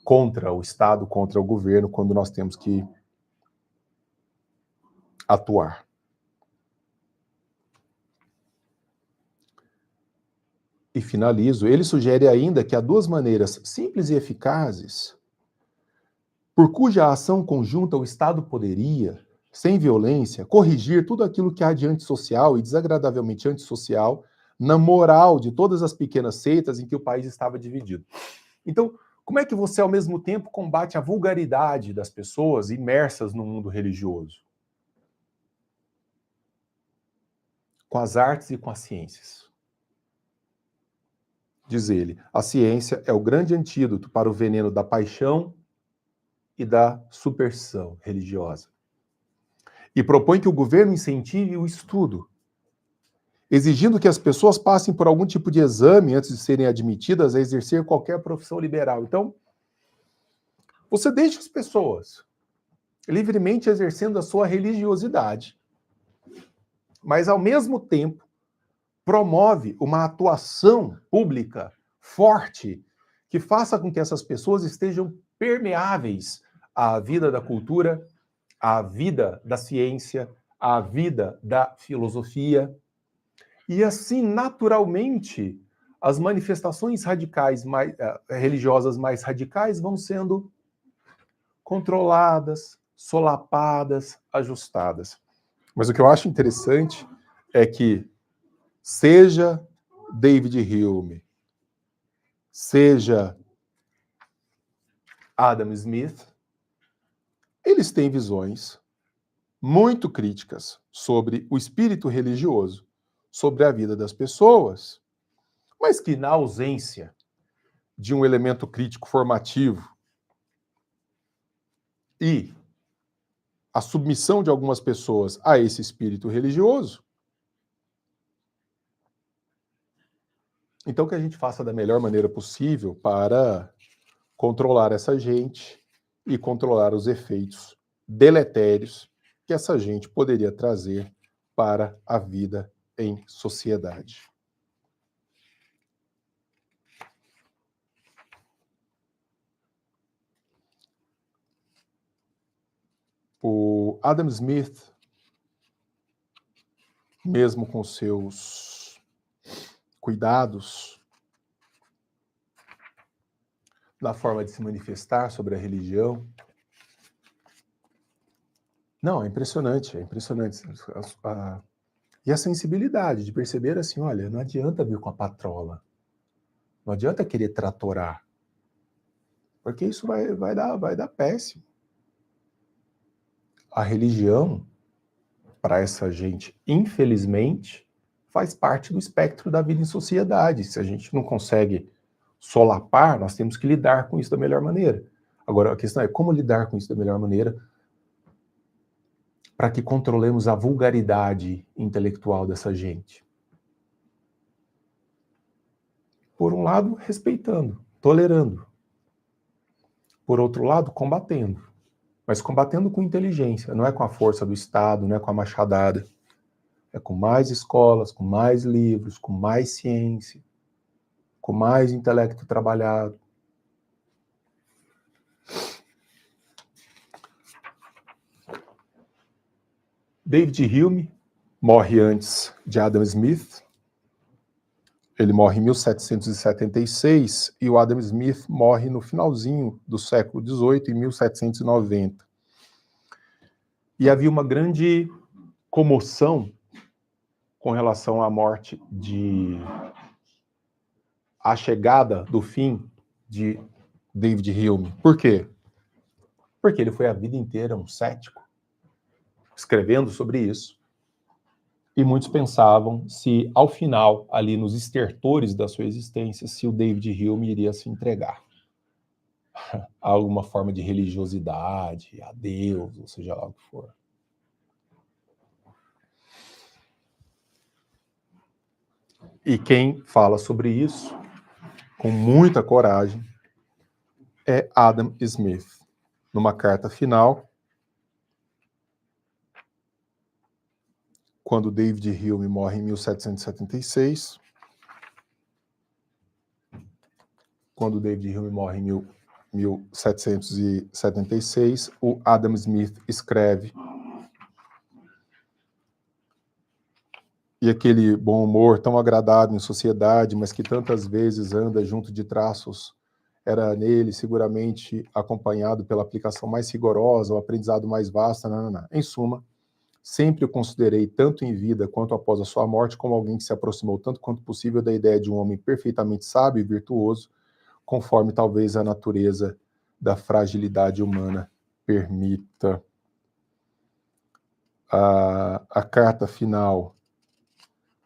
contra o Estado, contra o governo, quando nós temos que atuar. E finalizo, ele sugere ainda que há 2 maneiras simples e eficazes por cuja ação conjunta o Estado poderia, sem violência, corrigir tudo aquilo que há de antissocial e desagradavelmente antissocial na moral de todas as pequenas seitas em que o país estava dividido. Então, como é que você, ao mesmo tempo, combate a vulgaridade das pessoas imersas no mundo religioso? Com as artes e com as ciências. Diz ele, a ciência é o grande antídoto para o veneno da paixão e da superstição religiosa. E propõe que o governo incentive o estudo, exigindo que as pessoas passem por algum tipo de exame antes de serem admitidas a exercer qualquer profissão liberal. Então, você deixa as pessoas livremente exercendo a sua religiosidade, mas, ao mesmo tempo, promove uma atuação pública forte que faça com que essas pessoas estejam permeáveis à vida da cultura, à vida da ciência, à vida da filosofia. E assim, naturalmente, as manifestações radicais religiosas mais radicais vão sendo controladas, solapadas, ajustadas. Mas o que eu acho interessante é que seja David Hume, seja Adam Smith, eles têm visões muito críticas sobre o espírito religioso, sobre a vida das pessoas, mas que, na ausência de um elemento crítico formativo e a submissão de algumas pessoas a esse espírito religioso, então que a gente faça da melhor maneira possível para controlar essa gente e controlar os efeitos deletérios que essa gente poderia trazer para a vida em sociedade. O Adam Smith, mesmo com seus cuidados na forma de se manifestar sobre a religião, não, é impressionante, é impressionante. E a sensibilidade de perceber assim, olha, não adianta vir com a patrola, não adianta querer tratorar, porque isso vai dar péssimo. A religião, para essa gente, infelizmente, faz parte do espectro da vida em sociedade. Se a gente não consegue solapar, nós temos que lidar com isso da melhor maneira. Agora, a questão é como lidar com isso da melhor maneira para que controlemos a vulgaridade intelectual dessa gente. Por um lado, respeitando, tolerando. Por outro lado, combatendo. Mas combatendo com inteligência, não é com a força do Estado, não é com a machadada. É com mais escolas, com mais livros, com mais ciência, com mais intelecto trabalhado. David Hume morre antes de Adam Smith. Ele morre em 1776 e o Adam Smith morre no finalzinho do século XVIII, em 1790. E havia uma grande comoção com relação à morte a chegada do fim de David Hume. Por quê? Porque ele foi a vida inteira um cético, escrevendo sobre isso. E muitos pensavam se, ao final, ali nos estertores da sua existência, se o David Hume iria se entregar a alguma forma de religiosidade, a Deus, ou seja lá o que for. E quem fala sobre isso, com muita coragem, é Adam Smith. Numa carta final, quando David Hume morre em 1776, quando David Hume morre em 1776, o Adam Smith escreve, e aquele bom humor tão agradável em sociedade, mas que tantas vezes anda junto de traços, era nele seguramente acompanhado pela aplicação mais rigorosa, o aprendizado mais vasto, Em suma, sempre o considerei, tanto em vida quanto após a sua morte, como alguém que se aproximou tanto quanto possível da ideia de um homem perfeitamente sábio e virtuoso, conforme talvez a natureza da fragilidade humana permita. A carta final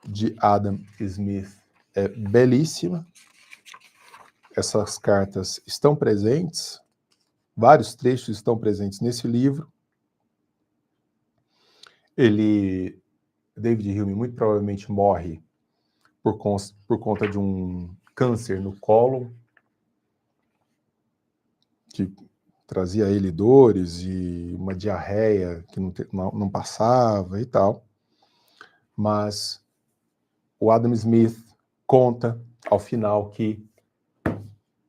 de Adam Smith é belíssima. Essas cartas estão presentes, vários trechos estão presentes nesse livro. David Hume, muito provavelmente morre por conta de um câncer no cólon, que trazia a ele dores e uma diarreia que não passava e tal. Mas o Adam Smith conta, ao final, que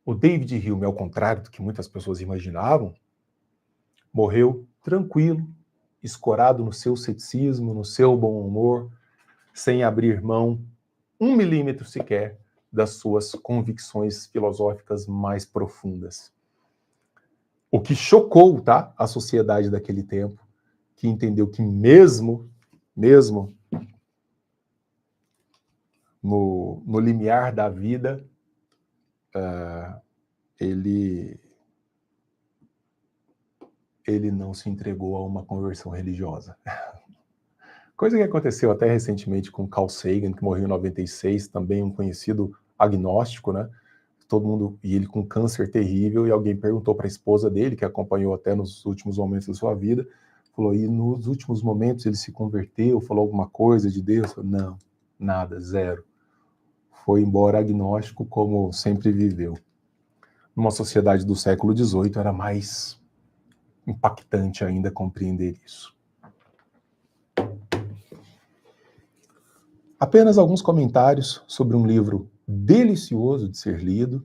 o David Hume, ao contrário do que muitas pessoas imaginavam, morreu tranquilo, escorado no seu ceticismo, no seu bom humor, sem abrir mão 1 milímetro sequer das suas convicções filosóficas mais profundas. O que chocou, tá, a sociedade daquele tempo, que entendeu que mesmo no limiar da vida, ele não se entregou a uma conversão religiosa. Coisa que aconteceu até recentemente com Carl Sagan, que morreu em 96, também um conhecido agnóstico, né? Todo mundo, e ele com câncer terrível, e alguém perguntou para a esposa dele, que acompanhou até nos últimos momentos da sua vida, falou, e nos últimos momentos ele se converteu, falou alguma coisa de Deus? Não, nada, zero. Foi embora agnóstico como sempre viveu. Numa sociedade do século XVIII era mais impactante ainda compreender isso. Apenas alguns comentários sobre um livro delicioso de ser lido.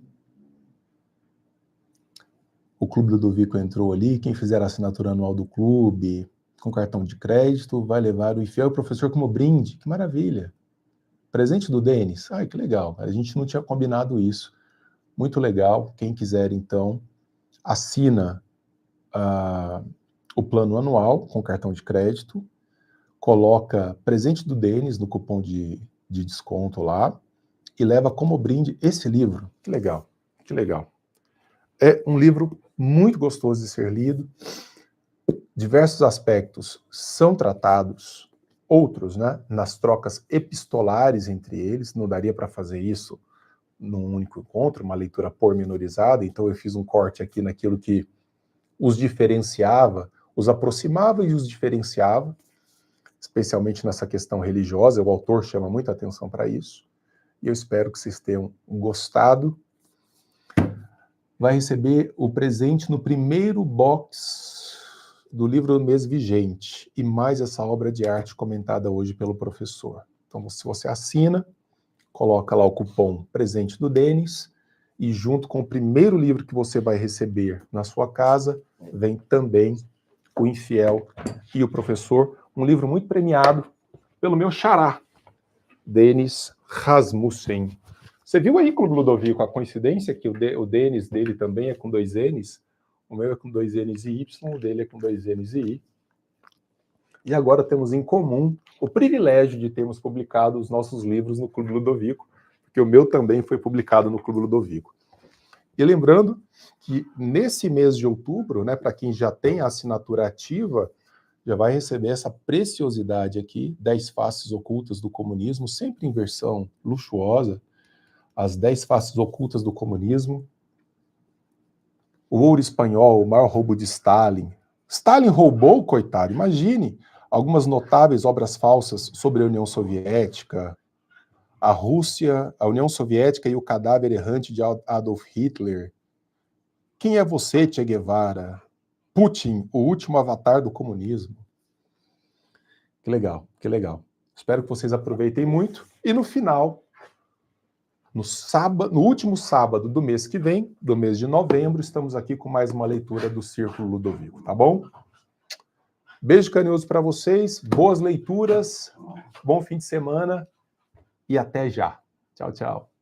O Clube Ludovico entrou ali, quem fizer a assinatura anual do clube, com cartão de crédito, vai levar o Infiel Professor como brinde. Que maravilha! Presente do Denis. Ai, que legal. A gente não tinha combinado isso. Muito legal. Quem quiser, então, assina o plano anual com cartão de crédito, coloca presente do Denis no cupom de desconto lá e leva como brinde esse livro. Que legal, que legal. É um livro muito gostoso de ser lido. Diversos aspectos são tratados, outros, né, nas trocas epistolares entre eles. Não daria para fazer isso num único encontro, uma leitura pormenorizada, então eu fiz um corte aqui naquilo que os diferenciava, os aproximava e os diferenciava, especialmente nessa questão religiosa. O autor chama muita atenção para isso, e eu espero que vocês tenham gostado. Vai receber o presente no primeiro box do livro do mês vigente, e mais essa obra de arte comentada hoje pelo professor. Então, se você assina, coloca lá o cupom presente do Denis, e junto com o primeiro livro que você vai receber na sua casa, vem também o Infiel e o Professor, um livro muito premiado pelo meu xará, Denis Rasmussen. Você viu aí, Clube Ludovico, a coincidência que o Denis dele também é com 2 N's, o meu é com 2 N's e Y, o dele é com 2 N's e I. E agora temos em comum o privilégio de termos publicado os nossos livros no Clube Ludovico, porque o meu também foi publicado no Clube Ludovico. E lembrando que nesse mês de outubro, né, para quem já tem a assinatura ativa, já vai receber essa preciosidade aqui, 10 faces ocultas do comunismo, sempre em versão luxuosa, as 10 faces ocultas do comunismo, o ouro espanhol, o maior roubo de Stalin. Stalin roubou, coitado, imagine, algumas notáveis obras falsas sobre a União Soviética, a Rússia, a União Soviética e o cadáver errante de Adolf Hitler. Quem é você, Che Guevara? Putin, o último avatar do comunismo. Que legal, que legal. Espero que vocês aproveitem muito. E no final, no último sábado do mês que vem, do mês de novembro, estamos aqui com mais uma leitura do Círculo Ludovico, tá bom? Beijo carinhoso para vocês, boas leituras, bom fim de semana e até já. Tchau, tchau.